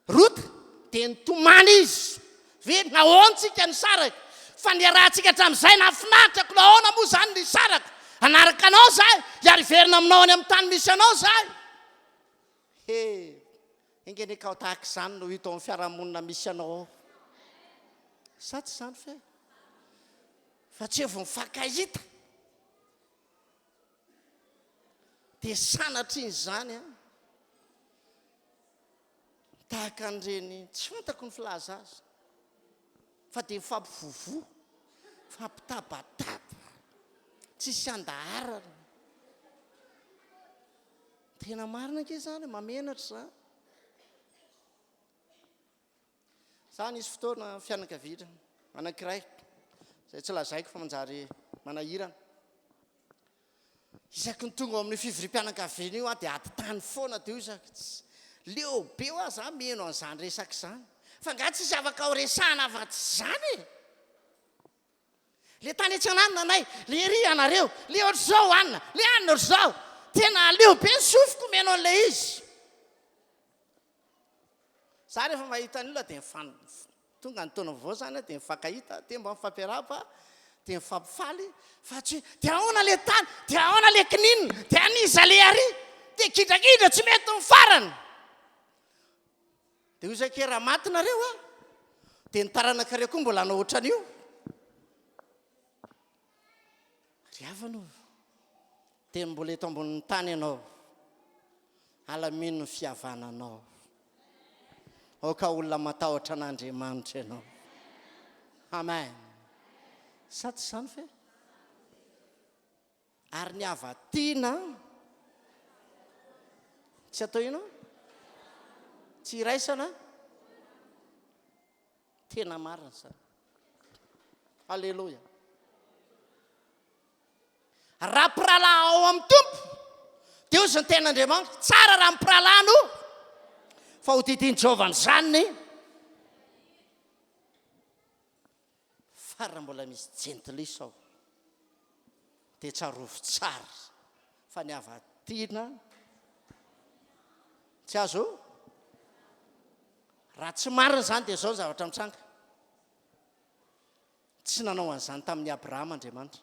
rota dia nitomany izy. Ve nahoantsika ny saraka. Fa niarahantsika hatramin'izay nafinaritra ko nahoana moa zany ny saraka. Anaraka anao zay. Iariverina aminao any amin'ny tany misy anao zay. Engeneka ao tahaka izany no hita ao amin'ny fiarahamonina misy anao. Satsy zany fe. Fa tsy evo mifankahita. Dia sanatry izany tahaka an'ireny tsy fantako ny filaza azy. Fa dia mifampivovo, fampitabataba, tsisy andaharana. Tena marina ke zany, mamenatra zany. Zany isy fotoana fianakavitra anankiray izay tsy lazaiko fa manjary manahirana. Isaky ny tonga ao amin'ny fivorim-pianakaviana io dia atitany foana dia io isaky leo be ho aza meno an'izany resaka izany. Fa nga tsy isy afaka ho resahana afa-tsy zany. Le tany antsanana anay, le ery anareo, le ohatr'izao anina, le anina ohatr'izao. Tena leo be ny sofiko meno an'ilay izy. Za rehefa mahita ny olona dia tonga ny taona vaovao zany dia mifankahita, dia mba mifampiarahaba, dia mifampifaly. Fa tsy hoe dia ahoana le tany, dia ahoana le kininina, dia aniza le ary, dia kidrakidra tsy mety ny farany. Dia io zay ke raha matinareo dia ny taranakareo koa mbola hanao ohatran'io. Riavana dia mbola eto ambonin'ny tany ianao. Alamino ny fihavananao. Aoka olona matahotra an'Andriamanitra ianao. Amen. Satsy zany fe. Ary ny havatiana tsy atao ino? Tsy iraisana? Tena marina zany. Halleluja. Raha mpiralahy ao amin'ny tompo dia io zany ten'Andriamanitra. Tsara raha mpiralahno fa ho didian'i Jehovah ny zanony. Fa raha mbola misy jentilisa ao dia tsarovo tsara. Fa ny havatiana tsy azo. Raha tsy marina zany dia izao ny zavatra mitsanga. Tsy nanao an'izany tamin'ny Abrahama Andriamanitra.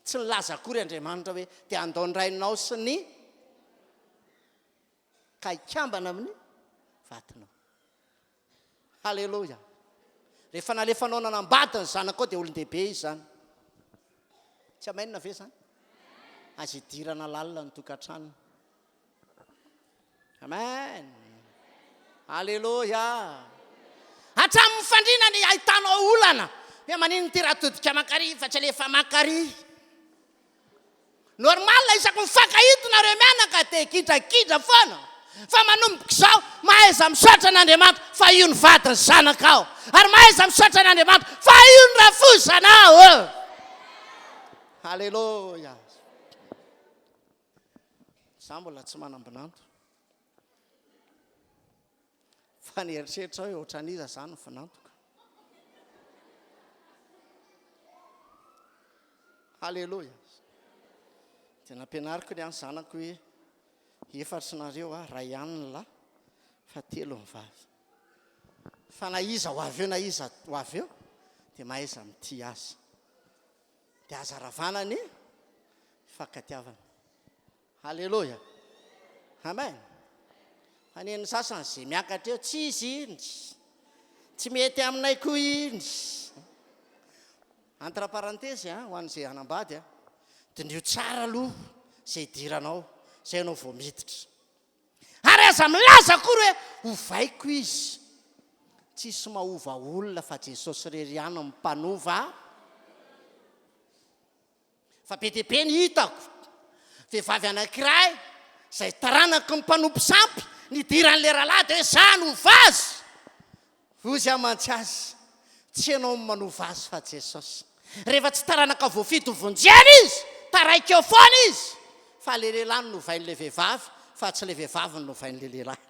Tsy nilaza akory Andriamanitra hoe dia andao ny rainao sy ny kaikambana amin'ny vatinao. Halleluja. Rehefa nalefanao nanambady ny zanakao dia olon-dehibe izy zany. Tsy amainina ve zany? Azy idirana lalina ny tokantrano. Amen. Halleluja. Hatramin'ny fandriana ny ahitanao olana hoe manino ty raha todika makary fa tsy alefa makary. Normal isaky mifankahitonareo mianaka dia kidrakidra foana. Fa manomboka izao mahaiza misaotra an'Andriamanitra fa io ny vadiny zanakao. Ary mahaiza misaotra an'Andriamanitra fa io ny rafozanao. Halleluja. Za mbola tsy manambinanto. Fa ny eritreritra hoe ohatran'iza zany ny finantoka. Halleloja. Dia nampianariko ny any zanako hoe efatry nareo ray ihany ny lahy fa 3 ny vavy. Fa na iza ho avy eo na iza ho avy eo dia mahaiza mity azy. Dia azaravana ny fankatiavana. Halleloja. Amen. Aneny sasany izay miakatra eo tsy izy tsy mety aminay koa iny. Entre parenthèse ho an'izay hanambady dinio tsara aloha izay idiranao izay anao vao miditra. Ary aza milaza akory hoe hovaiko izy. Tsisy mahova olona fa Jesosy rery ihany mpanova. Fa be dia be ny hitako vehivavy anankiray izay taranaka ny mpanompo sampy nidiran'ilay rahalahy dia hoe za nova azy. Ozy amantsy azy tsy ianao manova azy fa Jesosy. Rehefa tsy taranaka voafito vonjena izy taraiky eo foana izy fa le lehilahy no novain'ilay vehivavy fa tsy le vehivavy no novain'ilay lehilahy.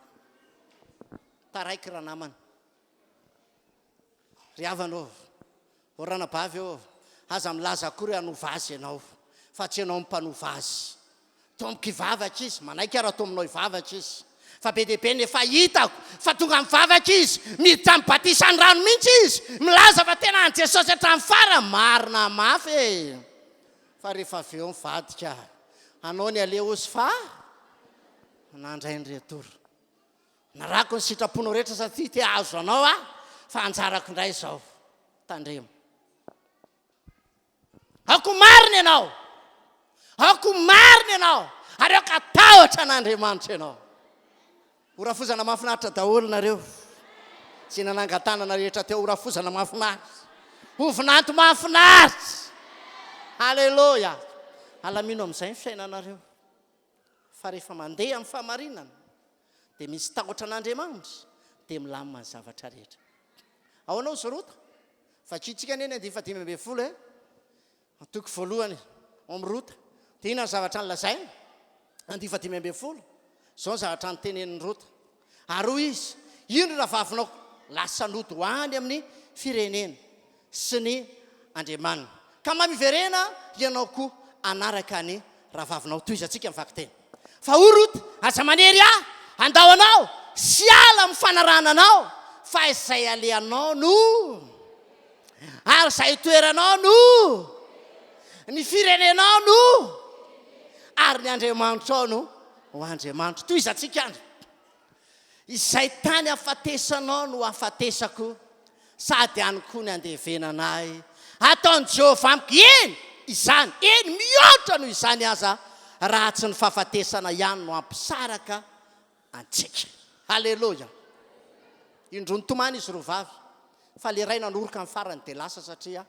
Taraiky raha namana. Ry havanao orana bavy eo aza milaza akory hanova azy ianao fa tsy ianao mpanova azy. Tomboka hivavaka izy manaiky raha tominao hivavaka izy. Fa be dia be nefa hitako fa tonga mivavaka izy miditra mibatisa ny rano mihitsy izy milaza fa tena any Jesosy hatramin'ny farany marina mafy. Fa rehefa avy eo mivadika anao ny aleo ozy fa nandray ny retory. Narako ny sitraponao rehetra satria te azo anao fa anjarako indray izao tandremo. Ako marina ianao. Ako marina ianao ary aoka tahotra n'Andriamanitra ianao. Orafozana mahafinaritra daholo nareo. Tsy nanangan-tanana rehetra teo orafozana mahafinaritra. Ovinanto mahafinaritra. Halleloja. Alamino amin'izay ny fiainanareo. Fa rehefa mandeha amin'ny fahamarinana dia misy tahotra n'Andriamanitra dia milamina ny zavatra rehetra. Ao anao zorota. Fakitsika neny 5:12 toko voalohany mirota. Dia inona ny zavatra nolazaina? 5:12 zao ny zavatra nytenenin'ny rota. Ary izy ino raha vavinao lasa loto ho any amin'ny firenena sy ny Andriamanina ka mamiverena ianao koa anaraka ny raha vavinao. Toy izantsika mivaky teny. Fa o rota aza manery andao anao sy ala amin'ny fanarananao fa izay aleanao no ary izay toeranao no ny firenenao no ary ny Andriamanitra ao no ho Andriamanitra. Toy izantsika andro izay tany hafatesanao no hafatesako sady any koa ny andevenanay ataon'i Jehovah amiko. Eny izany eny mihoatra noho izany aza raha tsy ny fahafatesana ihany no ampisaraka antsika. Halleloja. Indro nitomany izy rovavy fa le ray nanoroka amin'ny farany dia lasa satria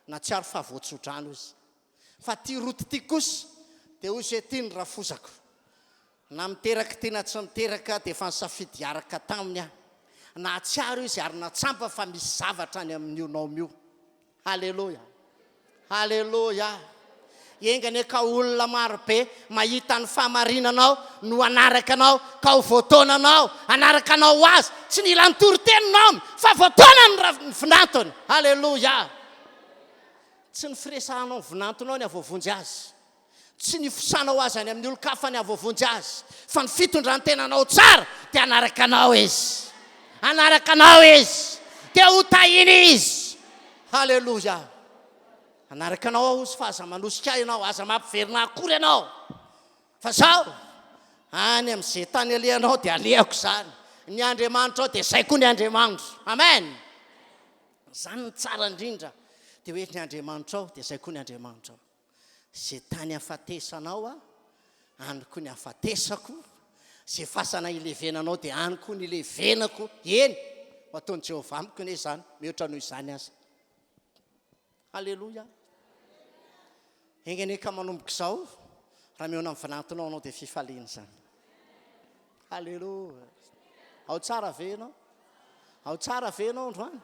natsiaro fahavoatsodrano izy. Fa ty roty ty kosa dia hoy izay ty ny rafozako na miteraka tena tsy miteraka dia efa nisafidy hiaraka taminy aho. Nahatsiaro izy ary natsampa fa misy zavatra any amin'ionao mio. Halleloja. Halleloja. Engany ka olona marobe mahita ny fahamarinanao no anaraka anao ka ho voatonanao anaraka anao azy tsy nila nitoro-teninao fa voatona ny vinantony. Halleloja. Tsy ny firesahanao ny vinantonao ny avoavonjy azy. Tsy ny fosanao azy any amin'ny olon-kafa ny avoavonjy azy fa ny fitondran-tenanao tsara dia anaraka anao izy. Anaraka anao izy dia hotahiny izy. Halleloja. Anaraka anao ao izy fa aza manosika ianao aza mampiverina akory ianao. Fa zao any amin'izay tany alehanao dia alehako izany. Ny Andriamanitra ao dia izay koa ny Andriamanitra. Amen. Izany ny tsara indrindra dia hoe ny Andriamanitra ao dia izay koa ny Andriamanitra ao. Izay tany hafatesanao any koa ny hafatesako. Izay fasana ilevenanao dia any koa ny ilevenako. Eny ho ataon'i Jehovah amiko ne izany mihoatra noho izany aza. Halleloja. Engany ka manomboka izao raha mihoana amin'ny vinantonao anao dia fifaliana izany. Halleloja. Ao tsara ve ianao? Ao tsara ve ianao androany?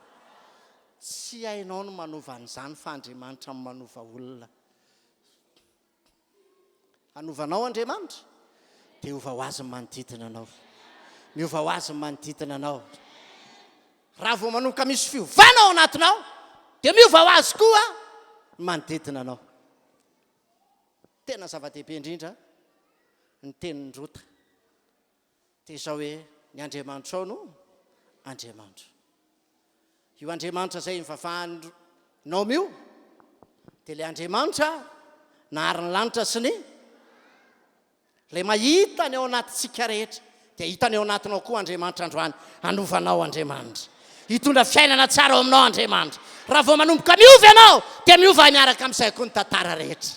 Tsy hainao no manova an'izany fa Andriamanitra no manova olona. Hanovanao Andriamanitra dia hova ho azy ny manodidina anao. Miova ho azy ny manodidina anao. Raha vao manomboka misy fiovana ao anatinao dia miova ho azy koa ny manodidina anao. tena zava-dehibe indrindra ny tenin'ny-drota dia izao hoe ny Andriamanitra ao no Andriamanitra. Io Andriamanitra izay mivavahanao io dia ilay Andriamanitra nahary ny lanitra sy ny ilay mahita ny ao anatintsika rehetra dia hitany ao anatinao koa Andriamanitra androany, hanovanao Andriamanitra, hitondra fiainana tsara ao aminao Andriamanitra. Raha vao manomboka miova ianao dia miova miaraka amin'izay koa ny tantara rehetra.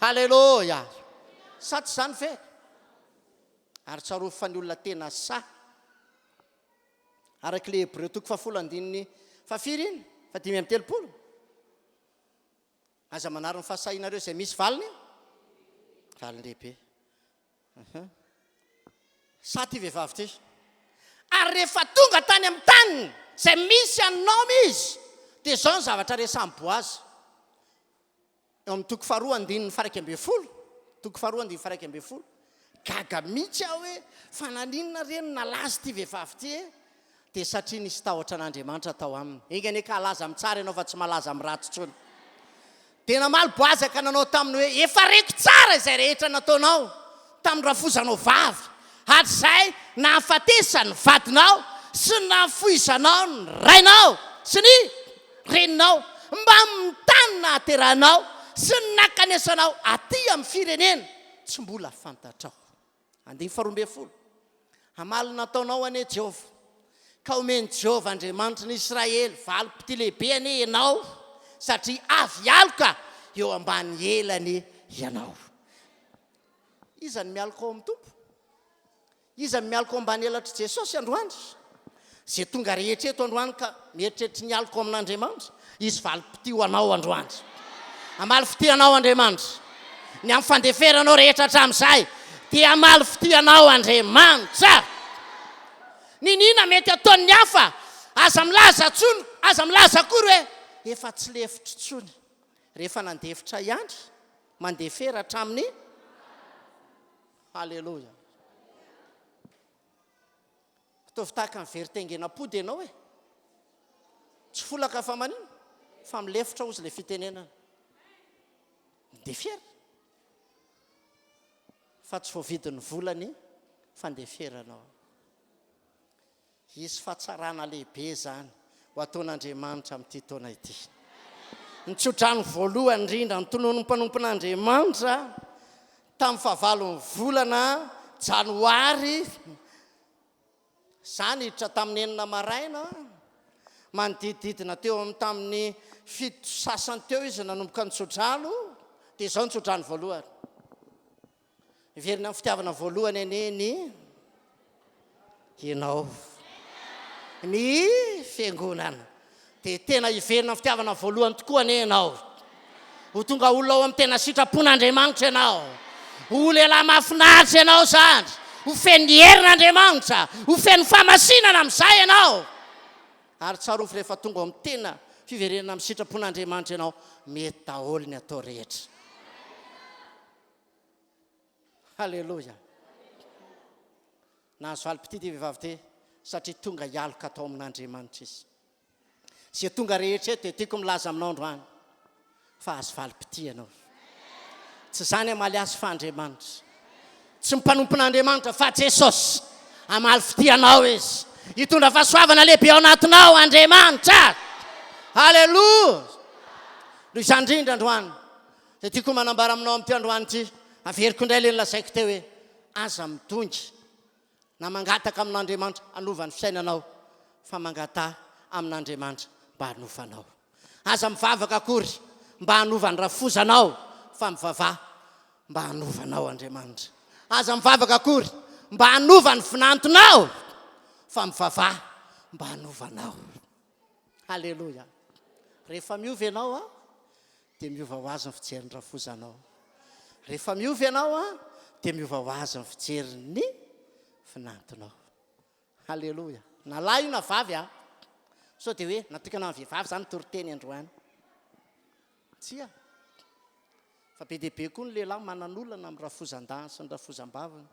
Haleloia. Sa tsy izany ve? Ary tsarovy fa ny olona tena sa araka ilay Hébreu 4:4 iny 5:30 aza manary ny fahasahinareo izay misy valiny lehibe. Sa ty vehivavy ty. Ary rehefa tonga tany amin'ny taniny izay misy anao izy dia izao ny zavatra resahan'ny Boazy eo amin'ny 2:2:12 gaga mihitsy aho hoe fa naninona reny nalaza ty vehivavy ty e? Dia satria nisy tahotra an'Andriamanitra tao aminy. Engany ka alaza amin'ny tsara ianao fa tsy malaza amin'ny ratsy intsony. Dia namaly Boazy ka nanao taminy hoe efa reko tsara izay rehetra nataonao tamin'ny rafozanao vavy, hatr'izay nahafatesany vadinao sy nahafoizanao ny rainao sy ny reninao mba mitany nahaterahanao sy ny nakanesanao aty amin'ny firenena tsy mbola fantatrao. 12 amaly nataonao ane Jehova ka omeny Jehova Andriamanitra ny Israely valopity lehibe ane ianao satria avy aloka eo ambany elany ianao. Iza ny mialoko ao amin'ny tompo? Iza ny mialoko ambany elatry Jesosy androany? Zay tonga rehetra eto androany ka mieritreritra ny aloko amin'Andriamanitra, izy valopity ho anao androany. Amaly fitianao Andriamanitra. Ny amin'ny fandeferanao rehetra hatramin'izay dia amaly fitianao Andriamanitra. Ninina mety ataon'ny hafa aza milaza akory hoe efa tsy lefitra tsony rehefa nandefitra ihany mandefera hatramin'ny Haleloia. Ataovy tahaka ny veritengenam-pody ianao hoe tsy folaka fa manino fa milefitra ozy ilay fitenenana mindefera fa tsy voavidin'ny volany fandeferanao. Isy fahatsarana lehibe zany ho ataon'Andriamanitra amin'ity taona ity. Ny tsodrano voalohany indrindra ny tonono mpanompon'Andriamanitra tamin'ny fahavalon'ny volana Janoary, izany hiditra tamin'ny 9 maraina manodidididina teo amin'ny tamin'ny 7 sasany teo izy nanomboka ny tsodrano, dia izao ny tsodrano voalohany. Iverina amin'ny fitiavana voalohany aneny ianao ny fiangonana dia tena iverina amin'ny fitiavana voalohany tokoa ane ianao. Ho tonga olona ao amin'ny tena sitrapon'Andriamanitra ianao, ho lehilahy mahafinaritra ianao zany, ho feno ny herin'Andriamanitra, ho feno famasinana amin'izay ianao. Ary tsarovy rehefa tonga amin'ny tena fiverenana amin'ny sitrapon'Andriamanitra ianao, mety daholo ny atao rehetra. Haleloia. Nahazo valopity ty vehivavy ty satria tonga hialoka atao amin'Andriamanitra izy. Zay tonga rehetra dia tiako milaza aminao androany fa azo valopity ianao. Tsy zany amaly azy fa Andriamanitra, tsy mpanompon'Andriamanitra fa Jesosy. Amaly fitianao izy, hitondra fahasoavana lehibe ao anatinao Andriamanitra. Haleloia. Noho izany indrindra androany dia tiako manambara aminao amin'ity androany ity, averiko indray le nilazaiko teo hoe aza mitonga na mangataka amin'Andriamanitra hanovany fiainanao fa mangata amin'Andriamanitra mba hanovanao. Aza mivavaka akory mba hanovany rafozanao fa mivavaha mba hanovanao Andriamanitra. Aza mivavaka akory mba hanovany finantonao fa mivavaha mba hanovanao. Haleloia. Rehefa miova ianao dia miova ho azy ny fijery ny rafozanao. Rehefa miova ianao dia miova ho azy ny fijery ny finantonao. Haleloia. Na lahy io na vavy so dia hoe natokana amin'ny vehivavy zany toriteny androany. Tsia. Fa be dia be koa ny lehilahy manan'olana amin'ny rafozan-dahiny sy ny rafozam-bavany.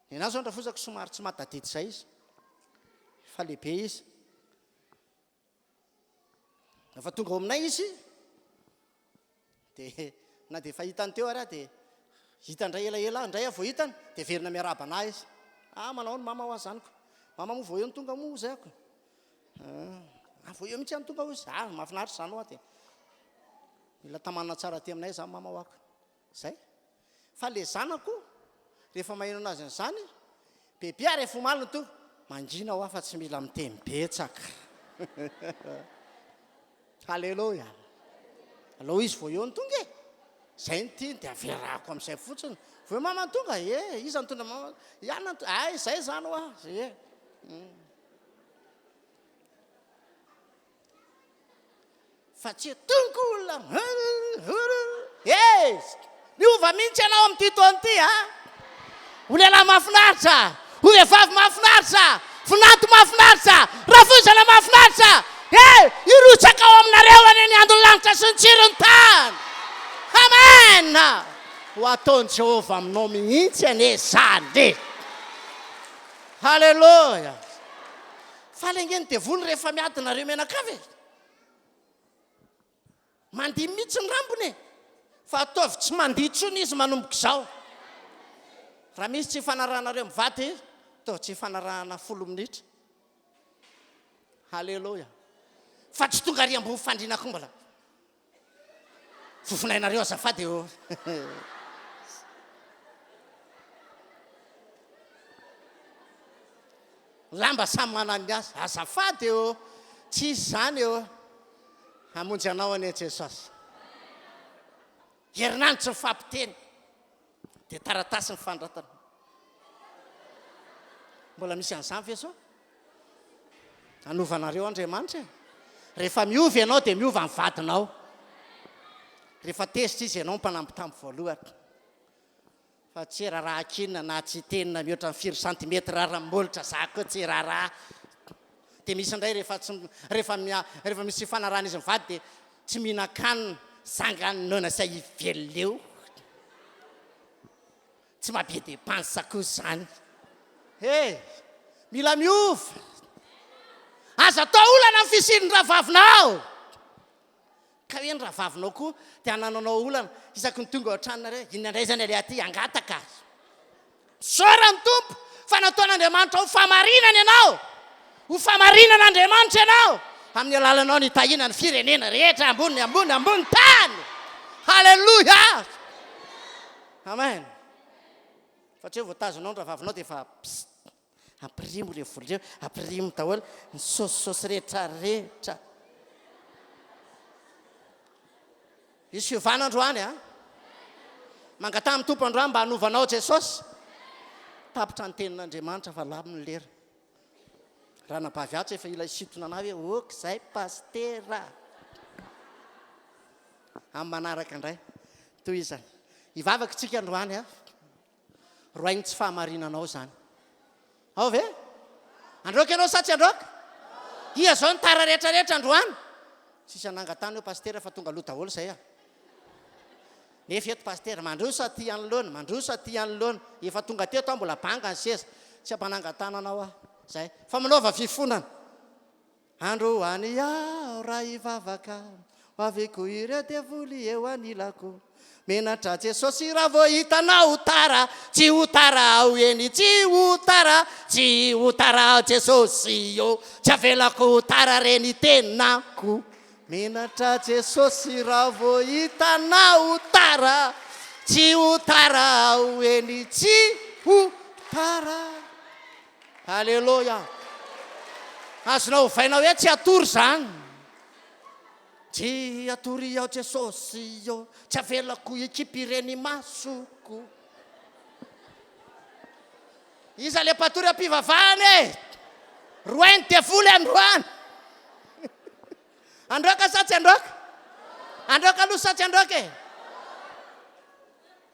Ny anazy zao ny rafozako somary tsy matadidi izay izy, fa lehibe izy. Rehefa tonga ao aminay izy dia na dia fahitany teo ary dia hitandray elaela ndray a voahitany dia verina miarabana izy manao ny mama ho azy zaniko mama moa voa eo ny tonga moa zay ako voa eo mihitsy any tonga ho izy mahafinaritra zany ho dia mila tamanina tsara ty aminay zany mama ho ako zay fa le zanako rehefa maheno anazy n'izany bebe ary efa omalina to mangina ho afa tsy mila miteny betsaka halleloia aloha izy voa eo ny tonga zay ny tiany dia averako amin'izay fotsiny voa mama ny tonga iza nytondra mama iana zay zany ho azy fa tsy tonga olona miova mihitsy ianao amin'ity taona ity ho lehilahy mahafinaritra ho vehivavy mahafinaritra finato mahafinaritra rafozana mahafinaritra irotsaka ao aminareo any ny andro lanitra sy ny tsirony tany amen ho ataony Jehova aminao mihitsy ane zany halleloia fa lengeny devony rehefa miadinareo menakavy mandihy mihitsy ny rambony fa ataovy tsy mandihy tsony izy manomboka izao raha misy tsy fanarahanareo mivady ataovy tsy fanarahana 10 minitra halleloia fa tsy tonga ary ambony fandrinako mbola fofinainareo azafady eo lamba samy manany azy azafady eo tsisy zany eo hamonjy anao ane Jesosy herinany tsy mifampiteny dia taratasy ny fandratana mbola misy an'izany ve sao anovanareo Andriamanitra rehefa miova ianao dia miova ny vadinao rehefa tezitra izy ianao mpanamby tamby voalohany fa tsy raha kinina na tsy tenina mihoatra ny 4 cm raha-molotra zako tsy raha dia misy indray rehefa misy fanarahana izy mivady dia tsy mihinan-kanina zanganona say iveloleo tsy mahabe dépense koa zany mila miova aza atao olana ny fisiny rahavavinao ka hoe ny rahavavinao koa dia anananao olana isaky ny tonga ohatranareo inona indray zany ale aty angataka sora ny tompo fa nataon'Andriamanitra ho famarinana ianao ho famarinan'Andriamanitra ianao amin'ny alalanao ny tahina ny firenena rehetra ambony tany halleloia amen fa tsy hoe voatazonao ny rahavavinao dia fa ampirimo le voleo ampirimo daholo ny sosisosy rehetrarehetra izy fiovana androany mangatany amin'ny tompo androany mba hanovanao Jesosy tapitra ny tenin'Andriamanitra fa laminy lera raha nabavy atsy efa ilay sitona anao hoe ok zay pastera amin'ny manaraka indray toy izany hivavaka tsika androany roainy tsy fahamarinanao zany ao ve androka ianao sa tsy androka ia zao ny tara rehetrarehetra androany tsisy anangatany hoe pastera fa tonga aloha daholo zay nefa eto pastera mandrosa ty anoloana mandrosa ty anoloana efa tonga teto mbola banga ny seza tsy ampanangatananao zay fa manaova fifonana androany ao raha hivavaka ho aveko ireo devoly eo anilako menatra Jesosy raha vao hitanao tara tsy ho tara ao eny tsy ho tara Jesosy io tsy avelako tara reny tenako menatra Jesosy raha vao hitanao tara tsy ho tara ao eny tsy ho tara halleloia azonao vainao hoe tsy atory zany tsy atory ao Jesosy io tsy avelako ekipy reny masoko iza le patory ampivavahany roainy devoly androany androka sa tsy androka androka aloha sa tsy androka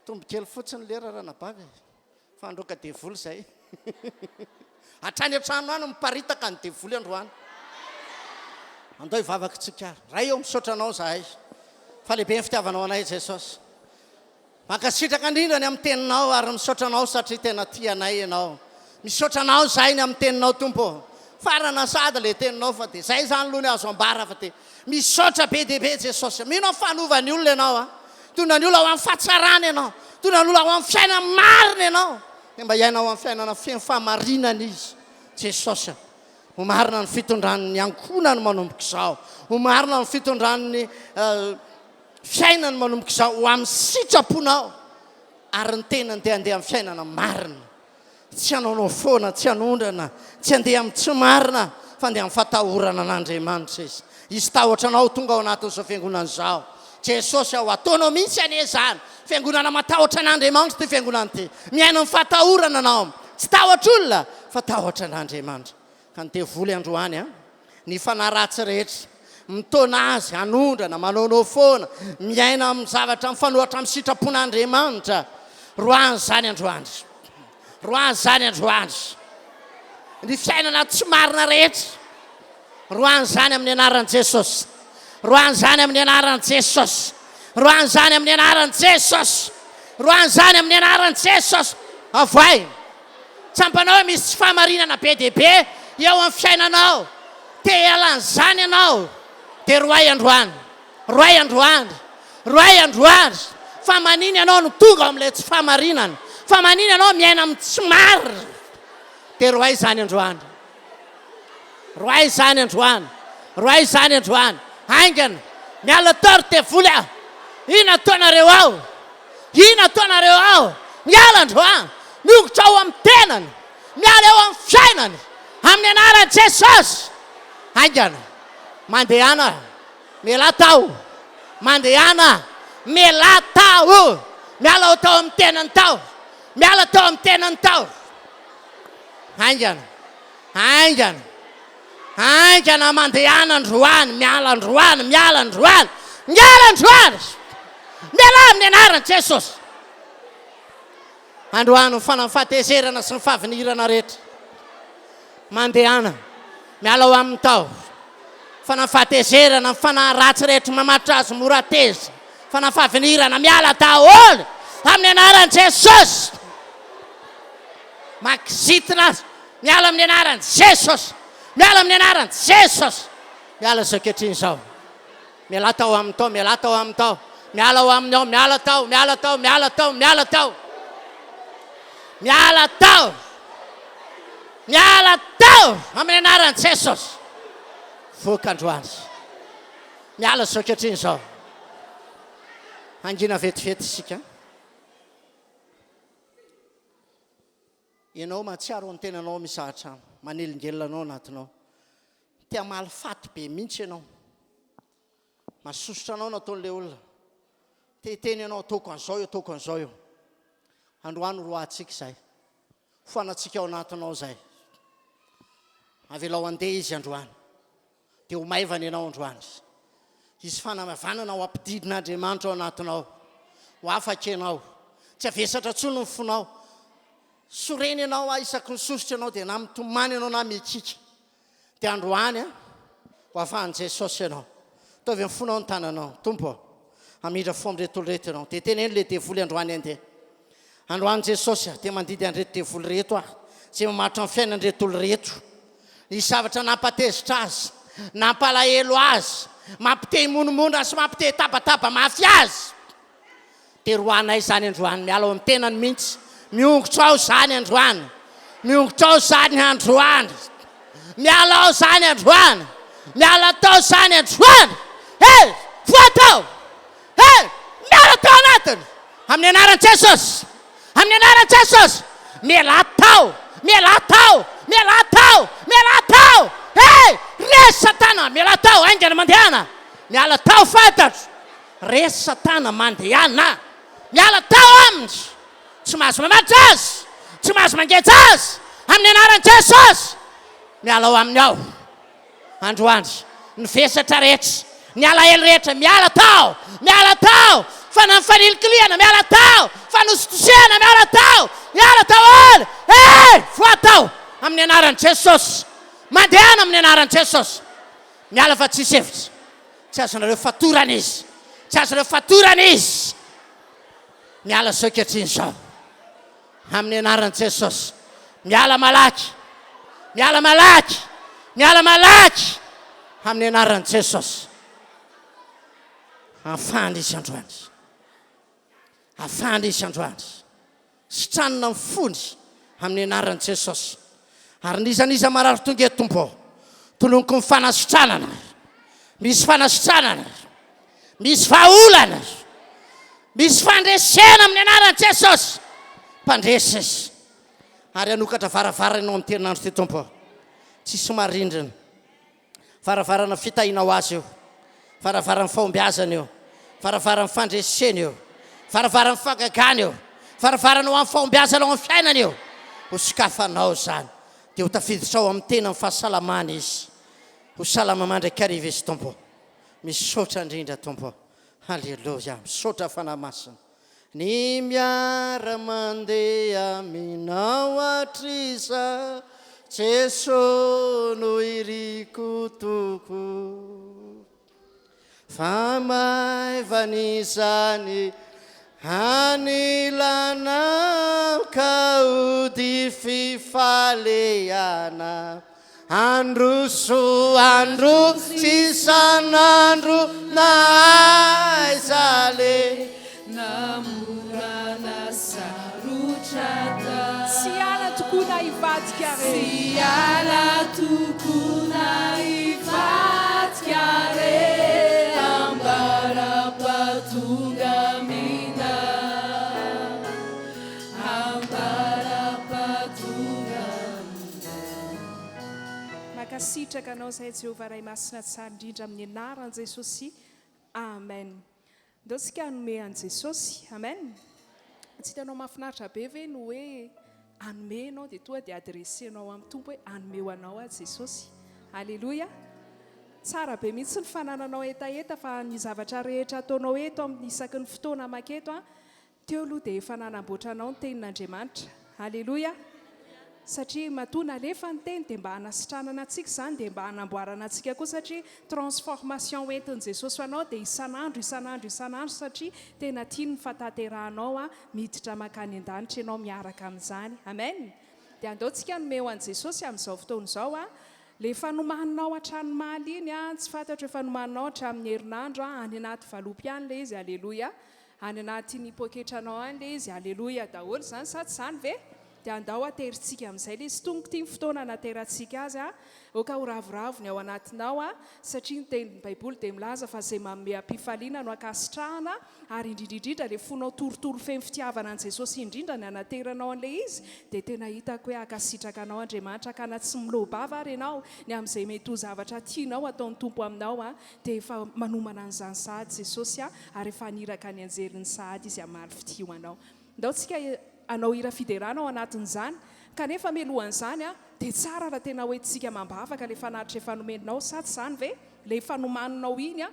tombo kely fotsiny lera raha nabavy fa androka devoly zay hatrany an-trano any miparitaka ny devoly androany andao hivavaka tsika ray eo misotranao zahay fa lehibe ny fitiavanao anay Jesosy mankasitraka indrindrany amin'ny teninao ary misotranao satria tena tianay ianao misotranao zahay ny amin'ny teninao tompo farana sady le teninao fa dia zay zany aloha ny azo ambara fa dia misotra be dehibe Jesosy mino fanovany olona ianao tondra ny olona ho amin'ny fahatsarana ianao, tondra ny olona ho amin'ny fiainana marina ianao, dia mba iainao amin'ny fiainana fahamarinana izy jesosy. Ho marina ny fitondran'ny ankonany manomboka izao, ho marina ny fitondran'ny fiainany manomboka izao ho amin'ny sitraponao, ary ny tenany dia handeha amin'ny fiainana marina, tsy hanaonao foana, tsy hanondrana, tsy handeha amin'ny tsy marina, fa handeha amin'ny fatahorana an'Andriamanitra izy. Izy tahotra anao tonga ao anatin'izao fiangonana izao. Jesosy ao ataonao mihitsy anie zany. Fiangonana matahotra an'Andriamanitra ty fiangonana ty. Miaina amin'ny fatahorana anao. Tsy tahotra olona, fa tahotra an'Andriamanitra. Ka ny devoly androany ny fanahy ratsy rehetra mitona azy, hanondrana, manaonao foana, miaina amin'ny zavatra mifanohatra amin'ny sitrapon'Andriamanitra. Roany zany androany. Roany zany androany. Ny fiainana tsy marina rehetra. Roany zany amin'ny anaran'i Jesosy. Roany zany amin'ny anaran'i Jesosy. Roany zany amin'ny anaran'i Jesosy. Roany zany amin'ny anaran'i Jesosy. Avoay. Tsampanao misy tsy fahamarinana be dia be eo amin'ny fiainanao. Te hialan'izany ianao. Dia roay androany. Roay androany. Roay androany. Fa maniny ianao no tonga amin'ilay tsy fahamarinana. Fa maniny ianao miaina amin'ny tsy marina. Dia roay zany androany. Roay zany androany. Roay zany androany. Haingana. Miala taro devoly aho. Ina ataonareo ao? Ina ataonareo ao? Miala androany. Miongotra ao amin'ny tenany. Miala eo amin'ny fiainany. Amin'ny anaran'i Jesosy. Haingana. Mandehana. Miala tao. Mandehana. Miala tao. Miala ao tao amin'ny tenany tao. Miala tao amin'ny tenany tao. Haingana. Haingana. Haingana mandehana androany. Miala androany. Miala androany. Miala androany. Miala amin'ny anaran'i Jesosy. Androany ny fanafatezerana sy ny fahavinirana rehetra. Mandehana. Miala ho amin'ny tao. Fanafatezerana, fanaratsy rehetra mamatotra azy mora teza. Fanafavinirana miala daholo amin'ny anaran'i Jesosy. Makizitina azy. Miala amin'ny anaran'i Jesosy. Miala amin'ny anaran'i Jesosy. Miala zaketriny izao. Miala tao amin'ny tao, miala tao amin'ny tao. Miala ho amin'ny ao, miala tao, miala tao, miala tao, miala tao. Miala tao. Miala tao amin'ny anaran'i Jesosy. Voaka androany. Miala zaketriny izao. Angina vetivety isika. Ianao mahatsiaro ny tenanao misahatra, manelingelina anao anatinao. Tia malifaty be mihitsy ianao. Masosotra anao nataon'ilay olona. Teteny ianao ataoko an'izao eo, ataoko an'izao eo. Androany roantsika izay. Foanantsika ao anatinao izay. Avelao andeha izy androany. Dia ho maivana ianao androany. Izy fanamavanana ho ampididin'Andriamanitra ao anatinao. Ho afaka ianao. Tsy avesatra tsony ny fonao. Soreny ianao isaky ny sosotra ianao dia na mitomany ianao na mikika. Dia androany ho afahan'i Jesosy ianao. Taovy amin'ny fonao ny tananao. Tompo amidra fo amin'iretoolo reto ianao. Dia teneny ilay devoly androany andeha. Androany Jesosy dia mandidy an'ireto devoly reto izay mamatotra ny fiainan'ireto reto. Ny zavatra nampatezitra azy, nampalahelo azy, mampite imonomona sy mampite tabataba mafy azy. Dia roanay zany androany miala ao amin'ny tenany mihitsy. Miongotra ao zany androany. Miongotra ao zany androany. Miala ao zany androany. Miala tao zany androany. Hey! Voatao! Hey! Miala tao anatiny. Amin'ny anaran'i Jesosy. Amin'ny anaran'i Jesosy. Miala tao. Miala tao. Miala tao. Miala tao. Hey! Resy Satana. Miala tao. Aingana mandehana. Miala tao fantatro. Resy Satana mandehana. Miala tao aminy. Tsy mahazo mamatotra azy. Tsy mahazo mangeja azy. Amin'ny anaran'i Jesosy. Miala ao aminy ao. Androany. Ny vesatra rehetra. Ny alahelo rehetra. Miala tao. Miala tao. Faniliklihana. Miala tao. Fanositosehana. Miala tao. Miala tao olo. Hey! Voatao. Amin'ny anaran'i Jesosy. Mandehana amin'ny anaran'i Jesosy. Miala fa tsisy hevitra. Tsy azonareo fatorana izy. Tsy azonareo fatorana izy. Miala zaketriny izao. Amin'ny anaran'i Jesosy. Miala malaky. Miala malaky. Miala malaky. Amin'ny anaran'i Jesosy. Afahany izy androany. afahana izy androany sitranina mifony amin'ny anaran'i Jesosy ary nizaniza marary tonga eto tompo toloniko mifanasitranana misy fanasitranana misy vahaolana misy fandresena amin'ny anaran'i Jesosy mpandresy izy ary anokatra varavara ianao amin'ny terinandro ty tompo tsisy marindrina varavarana fitahinao azy io varavarana fahombiazana io varavarana fandresena io varavarana fagagana io varavarana ho amin'ny fahombiazana ao amin'ny fiainana io ho sokafanao zany dia ho tafiditra ao amin'ny tena amin'ny fahasalamana izy ho salama mandrakariva izy tompo misaotra indrindra tompo halleloja misaotra fanamasina ny miara-mandeha aminao atriza Jesosy no iriko toko famaivany anilana ka ody fifaleana andro so andro sisanandro na aizale
namorana sarotrata
siala tokona ivadika re
siala tokona ivadika re ambara-patonga mina ambara-patonga
makasitraka anao zay Jehovah ray masina tsara indrindra amin'ny anaran'i Jesosy amen ndao tsika hanome an' Jesosy amen tsy hitanao mahafinaritra be ve no hoe hanome anao dia toa dia adresenao amin'ny tompo hoe hanome ho anao a Jesosy halleloja tsara be mihitsy ny fanananao etaeta fa ny zavatra rehetra ataonao eto amin'ny isaky ny fotoana maketo teo aloha dia efa nanamboatra anao ny tenin'Andriamanitra halleloja satria matoa nalefa ny teny dia mba hanasitranana antsika izany dia mba hanamboarana antsika koa satria transformation entin'i Jesosy anao dia isan'andro satria tena tia ny fataterahanao miditra makany an-danitra ianao miaraka amin'izany amen dia andaontsika nomeo an'i Jesosy amin'izao fotoana izao le fanomaninao hatranomaly iny tsy fantatra hoe fanomaninao hatramin'ny herinandro any anaty valopy any le izy halleloja any anatin'ny poketranao any le izy halleloja daholo zany sady zany ve dia andao ateritsika amin'izay le izy tonga ity ny fotoana naterantsika azy oka ho ravoravo ny ao anatinao satria ny tenin'ny baiboly dia milaza fa izay manome am-pifaliana no akasitrahana ary indrindrindrindra le fonao torotoro feno fitiavana an' Jesosy indrindra ny anateranao an'ilay izy dia tena hitako hoe akasitraka anao Andriamanitra ka na tsy milobava ary ianao ny amin'izay mety ho zavatra tianao ataon'ny tompo aminao dia efa manomana an'izany sahady Jesosy ary efa aniraka ny anjelin'ny sahady izy amaly fitio anao ndaontsika anao hira fiderana ao anatin'izany kanefa melohan'izany dia tsara raha tena hoentsika mambavaka le fanaritra efa nomeninao sady izany ve le fanomaninao iny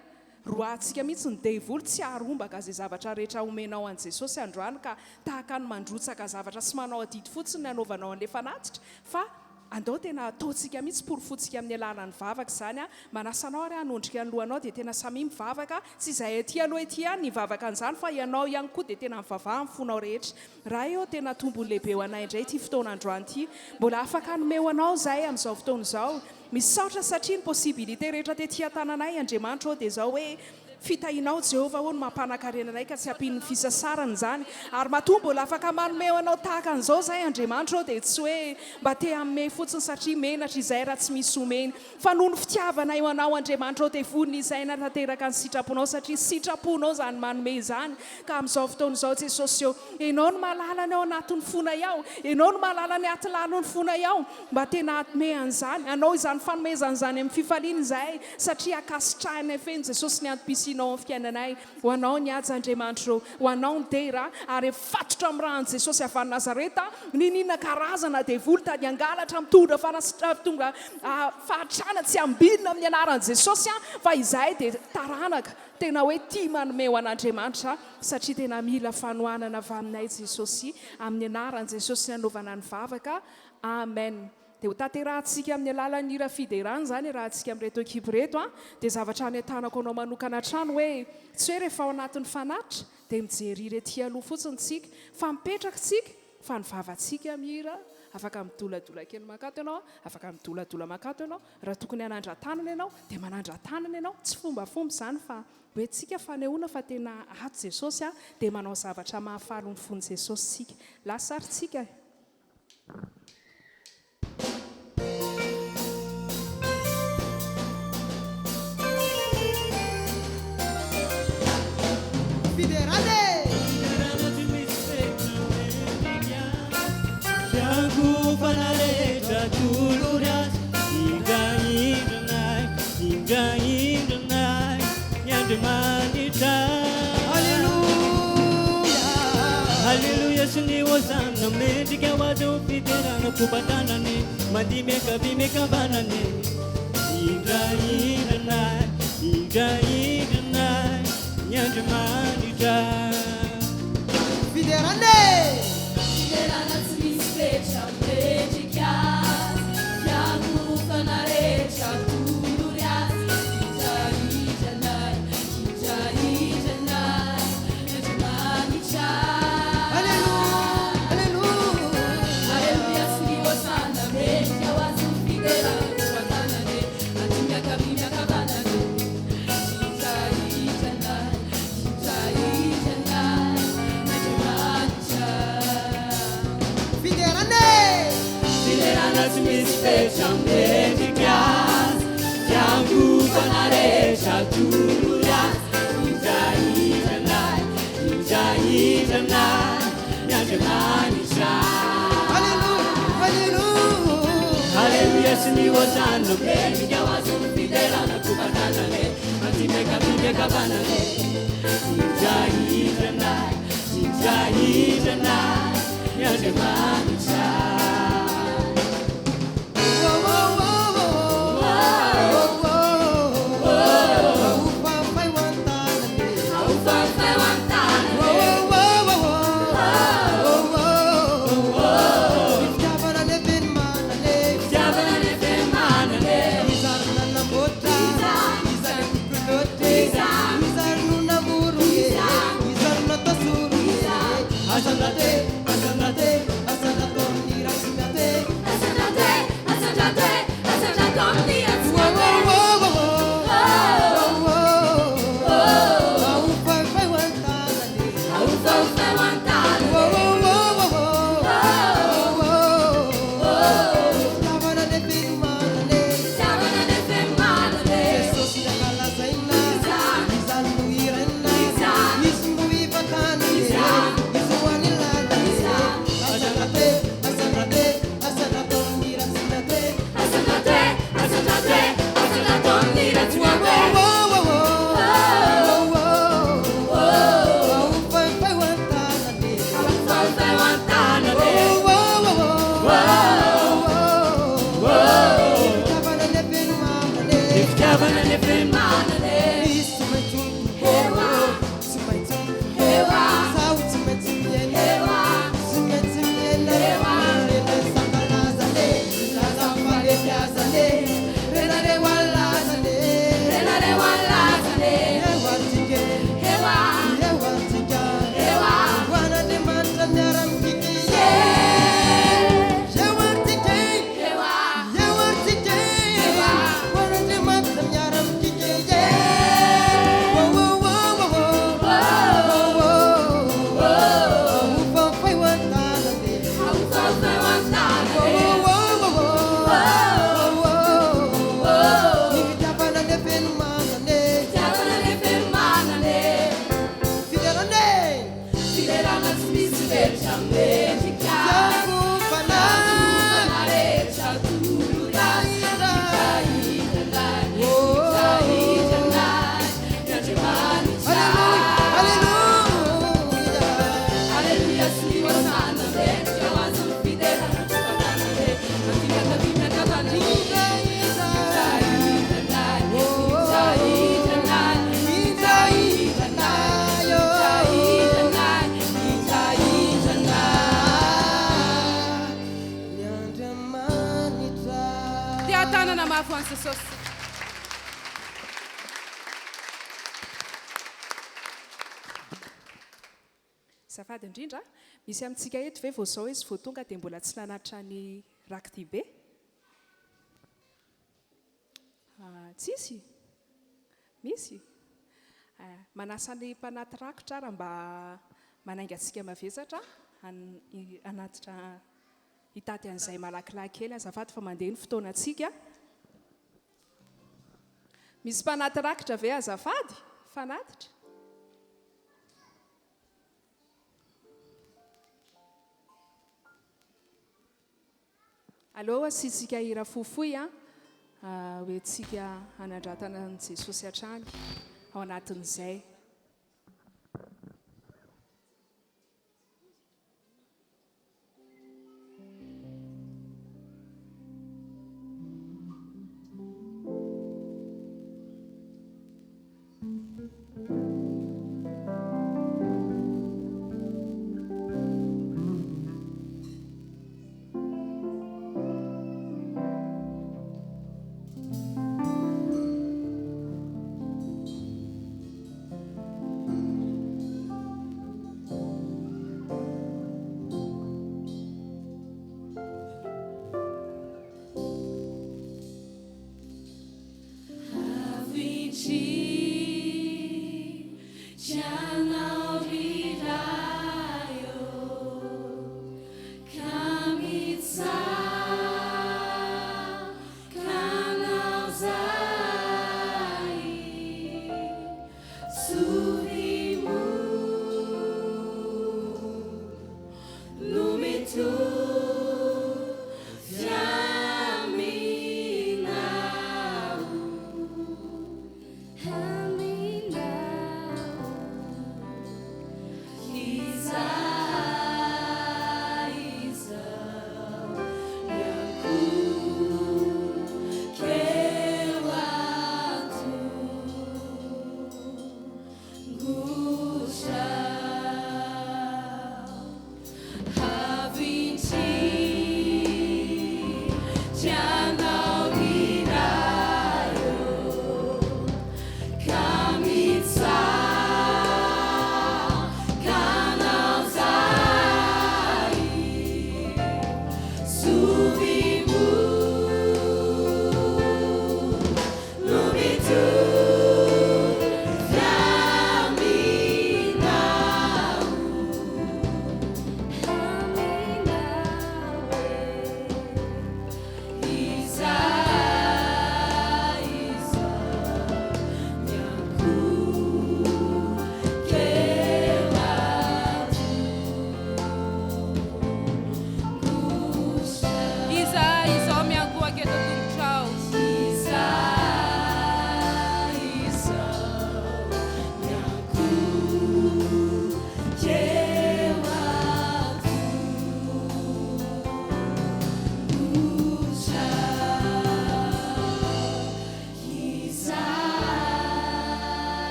roantsika mihitsy ny devoly tsy arombaka izay zavatra rehetra omenao an' Jesosy androany ka tahaka ny mandrotsaka zavatra sy manao adidy fotsiny ny anaovanao an'le fanatitra fa andao tena ataontsika mihitsy porofotsika amin'ny alalan'ny vavaka izany manasanao ary hanondrika ny lohanao dia tena samy mivavaka tsy izay aty aloha ety ny vavaka an'izany fa ianao ihany koa dia tena mivavaha mifonao rehetra raha eo tena tombony lehibe ho anay indray ity fotoanandroany ity mbola afaka hanome anao zahay amin'izao fotoana izao misaotra satria ny possibilité rehetra tetỳ an-tananay Andriamanitra dia izao hoe fitahinao Jehovah ho no mampanakarenanay ka tsy ampin'ny fisasarany izany ary matoa mbola afaka manome anao tahaka an'izao zay Andriamanitra dia tsy hoe mba te hamme fotsiny satria menatra izay raha tsy misy omeny fa noho ny fitiavana eo anao Andriamanitra dia voniny izay natanteraka ny sitraponao satria sitraponao zany manome izany ka amin'izao fotoana izao Jesosy eo ianao no mahalalany ao anatin'ny fona ao ianao no mahalalany atilano ny fona ao mba tena atome an'izany anao izany fanomezan'izany amin'ny fifaliana izay satria akasitrahana feny Jesosy ny antom-pisinao amin'ny fiainanay ho anao ny aja Andriamanitra ho anao ny dera ary fatotra amin'ny rahan'i Jesosy avy any Nazareta ninina karazana devoly tany angalatra mitondra tonga fahatrana tsy ambinina amin'ny anaran'i Jesosy fa izahay dia taranaka tena hoe tia manome ho an'Andriamanitra satria tena mila fanohanana avy aminay Jesosy amin'ny anaran'i Jesosy nanaovana ny vavaka amen dia ho tanterahantsika amin'ny alalan'ny hira fiderana zany rahantsika amin'reto ekipa reto dia zavatra any an-tanako anao manokana trano hoe tsy hoe rehefa ao anatin'ny fanatitra dia mijery irety aloha fotsiny tsika fa mipetraka tsika fa ny vavantsika mihira afaka midoladola kely makato ianao afaka midoladola makato ianao raha tokony hanandra-tanana ianao dia manandra-tanana ianao tsy fombafomba izany fa hoe tsika fanehoana fa tena ato Jesosy dia manao zavatra mahafaly ny fony Jesosy tsika lasarytsika
Haleluya sini wasana mendika wado fiterana kubatanane mandimeka bimeka banane indra nyanjamanita
Fiderane
Fiderana tsmispecha mendika yangu fanarecha tulurias Injai janai Najmanicha Haleluya sini wasana mendika wazu fiderana kubatanane mandimeka bimeka banane
Fiderane
Special medical, jangu panarecha turulas, injai janai, nyajamanisha. Haleluya sini wasana, mendika wazu fiderana kubanane, mandimeka bimeka banane, injai janai, nyajamanisha.
azafady indrindra misy amintsika eto ve vao zao izy vao tonga dia mbola tsy nanatitra ny rugby be tsisy misy manasa ny mpanaty rakotra raha mba manainga antsika mavesatra anatitra hitady an'izay malakilaky kely azafady fa mandeha ny fotoanantsika misy mpanaty rakotra ve azafady fanatitra aloha sitsika hira fohifohy hoentsika hanandratana an' Jesosy hatrany ao anatin'izay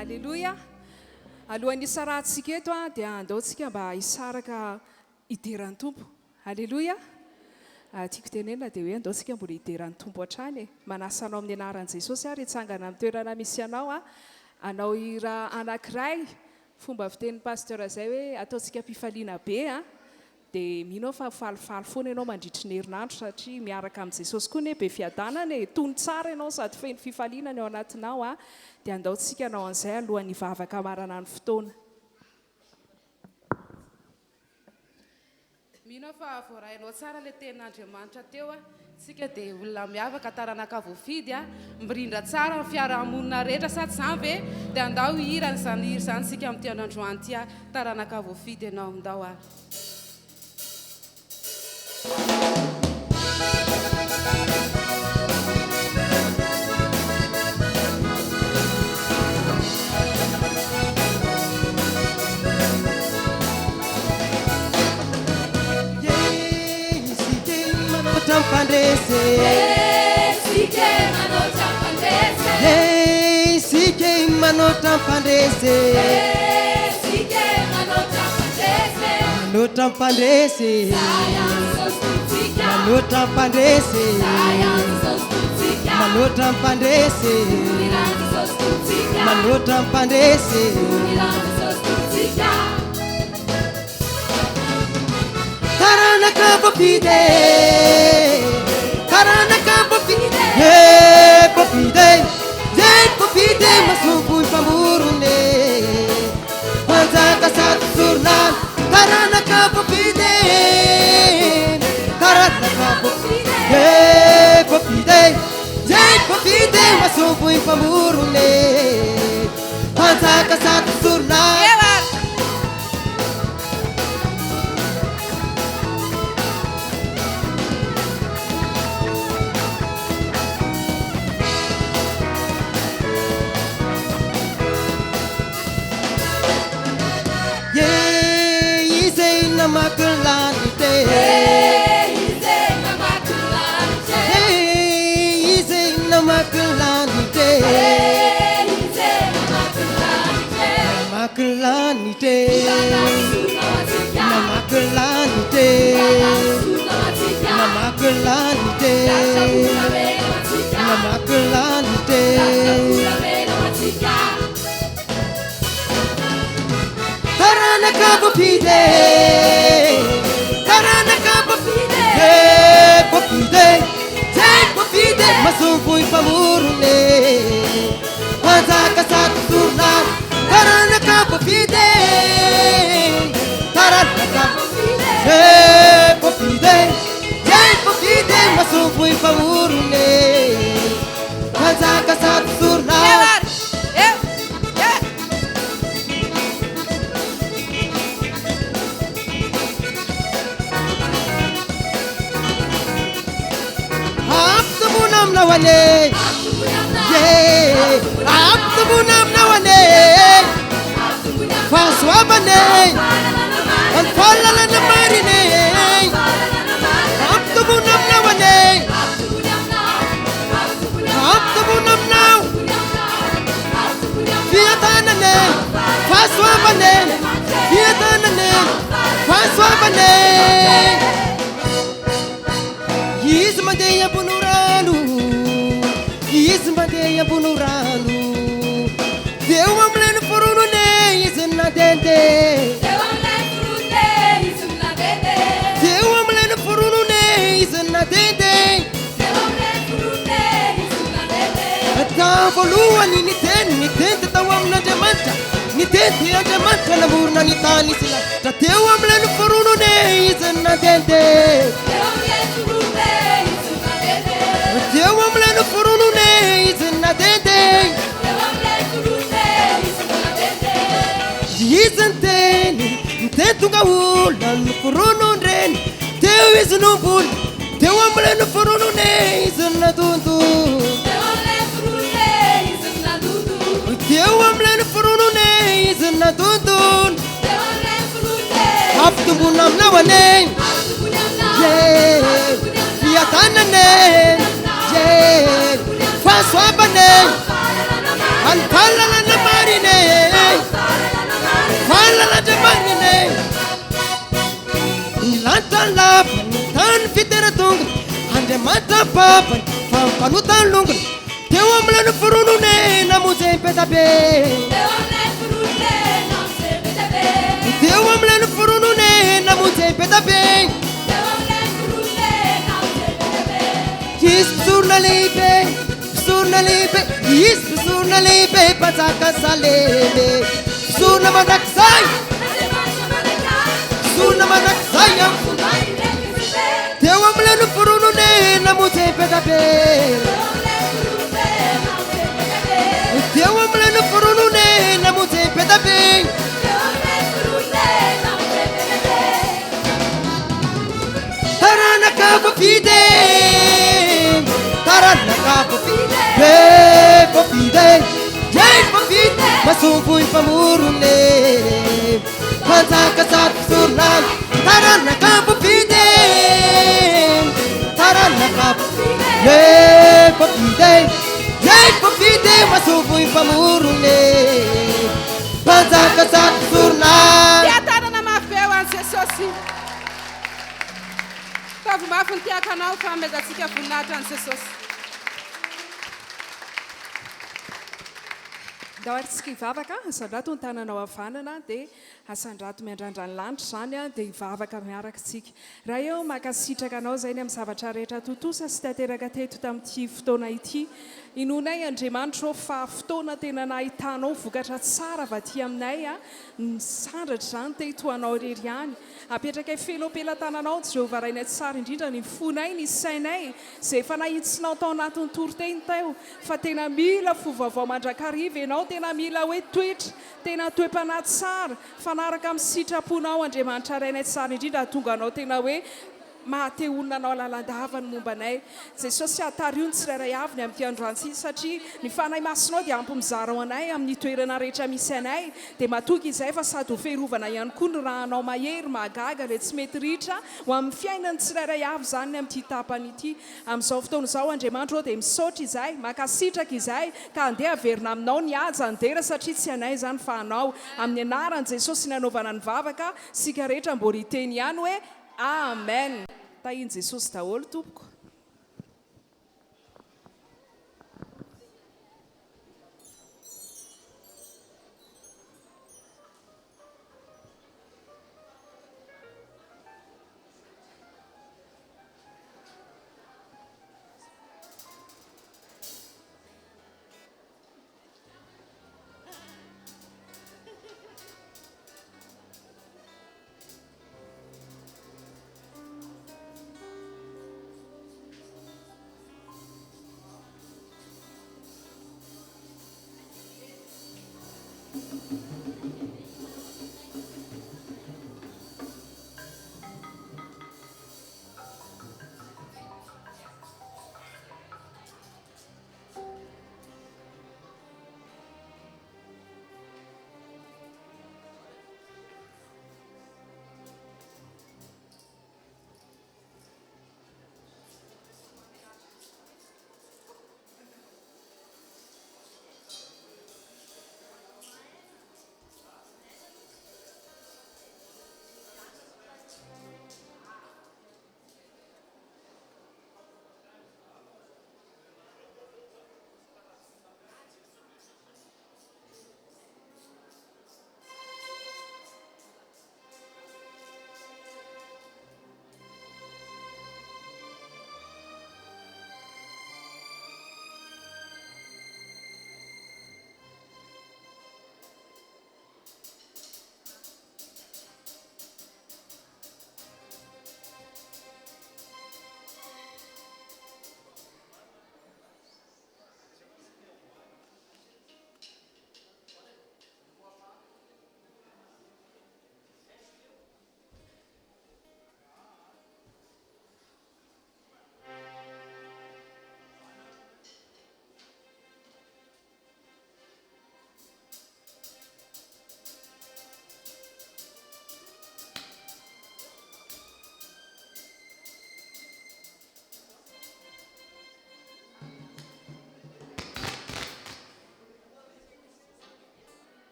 Halleluja. Alohan'ny isarahantsika eto dia andaontsika mba hisaraka idiran'ny tompo. Halleluja. Tiako tenenina dia hoe andaontsika mbola idiran'ny tompo hatrany. Manasa anao amin'ny anaran'i Jesosy ary hitsangana amin'ny toerana misy anao anao hira anankiray fomba fitenin'ny pasteur zay hoe ataontsika mpifaliana be dia mino fa falifaly foana ianao mandritry ny herinandro satria miaraka amin'ny Jesosy koa ne be fiadanana tony tsara ianao sady feno fifaliana ny ao anatinao dia andaontsika anao an'izay alohan'ny hivavaka marana ny fotoana.
Mino fa voarainao tsara le tenin'Andriamanitra teo sika dia olona miavaka taranaka voafidy mirindra tsara ny fiarahamonina rehetra sady izany ve dia andao hira n'izany hira izany sika amin'ity androany ity taranaka voafidy ianao andao
Sike manota pandese Manotra mpandresy Manotra mpandresy Manotra mpandresy Manotra mpandresy Taranaka popide Taranaka popide popide Jay popide masubun pamurune Panjaka satu surnan Taranaka popide Taranaka popide popide Jay popide masubun pamurune Panjaka satu surnan Namakulante Namakulante Namakulante Namakulante Namakulante Namakulante Taranaka popide Taranaka popide popide Jay popide masubun pamurune Panjaka satu surnan Taranaka popide Taranaka popide popide Jay popide masubun pamurune Panjaka satu surnan Nawane yeah abtubunam nawane faswabane an falala na marine abtubunam nawane abtubunam naw fiatanane faswabane fiatanane faswabane yizmadeya bunuranu Ismadeya bunuranu Deu amleno furunune isna dente Deu amleno furunune isna dente Ata volua ni tente tawam na jamanta ni tente ya jamanta na burna ni tani sila Ta deu amleno furunune isna dente Deu amleno furunune isna dente Isnteni Ntentu gaulan furunun Deu isnubul Deu amleno furunune isna dundu Deu amleno furunune isna dundun Abtubunam nawane Yeah Fiatanane Yeah Faswabane Anpalala na marine Falala na marine Ilanta lapan Tan fiteratung Ande mata papan Pampanutan lungan Dewa melanu furunune Namu sempetabe Dewa melanu furunune Namu sempetabe Yes, surnalibe Yes, surnalibe Pasaka salebe Surna madaksay Surna madaksay Dewa melanu furunune Namu sempetabe Dewa melanu furunune Namu sempetabe Taranaka popide Taranaka popide popide Jay popide masubun pamurune Panjaka satu surnan Taranaka popide Taranaka popide popide Jay popide masubun pamurune Panjaka satu surnan
Dia tá na mafia, jesosy tavomafy ny tiaka anao fa mezatsika voninahitra any jesosy
da ohatsika hivavaka asandrato ny tananao havanana dia asandrato miandrandra ny lanitra zany a dia hivavaka miaraka tsika raha eo makasitraka anao zay ny amin'ny zavatra rehetra totosa sy tateraka teto tamin'ity fotoana ity inonay Andriamanitra fa fotoana tena nahitanao vokatra tsara vaty aminay a nisandratry zany teto anao rery any apetraka feno pelantananao Jehovah rainay tsara indrindra ny fonay ny sainay zay efa nahitsinao tao anatin'ny toroteny teo fa tena mila fovaovao mandrakariva ianao tena mila hoe toetra tena toe-panahy tsara fanaraka amin'ny sitraponao Andriamanitra rainay tsara indrindra tonga anao tena hoe mahate olona anao lalandava ny mombanay Jesosy atary io ny tsirairay avy ny amin'ny androantsy satria ny fanahy masinao dia ampy mizara ao anay amin'ny toerana rehetra misy anay dia matoky izay fa sady ho ferovana ihany koa ny raha anao mahery mahagaga le tsy mety ritra ho amin'ny fiainany tsirairay avy zany amin'ity tapany ity amin'izao fotoana izao Andriamanitra dia misaotra izay makasitraka izay ka andeha averina aminao ny aja andera satria tsy anay zany fa anao amin'ny anaran'i Jesosy ny anaovana ny vavaka sika rehetra mbola hiteny ihany hoe amen tahiny Jesosy daholo tompoko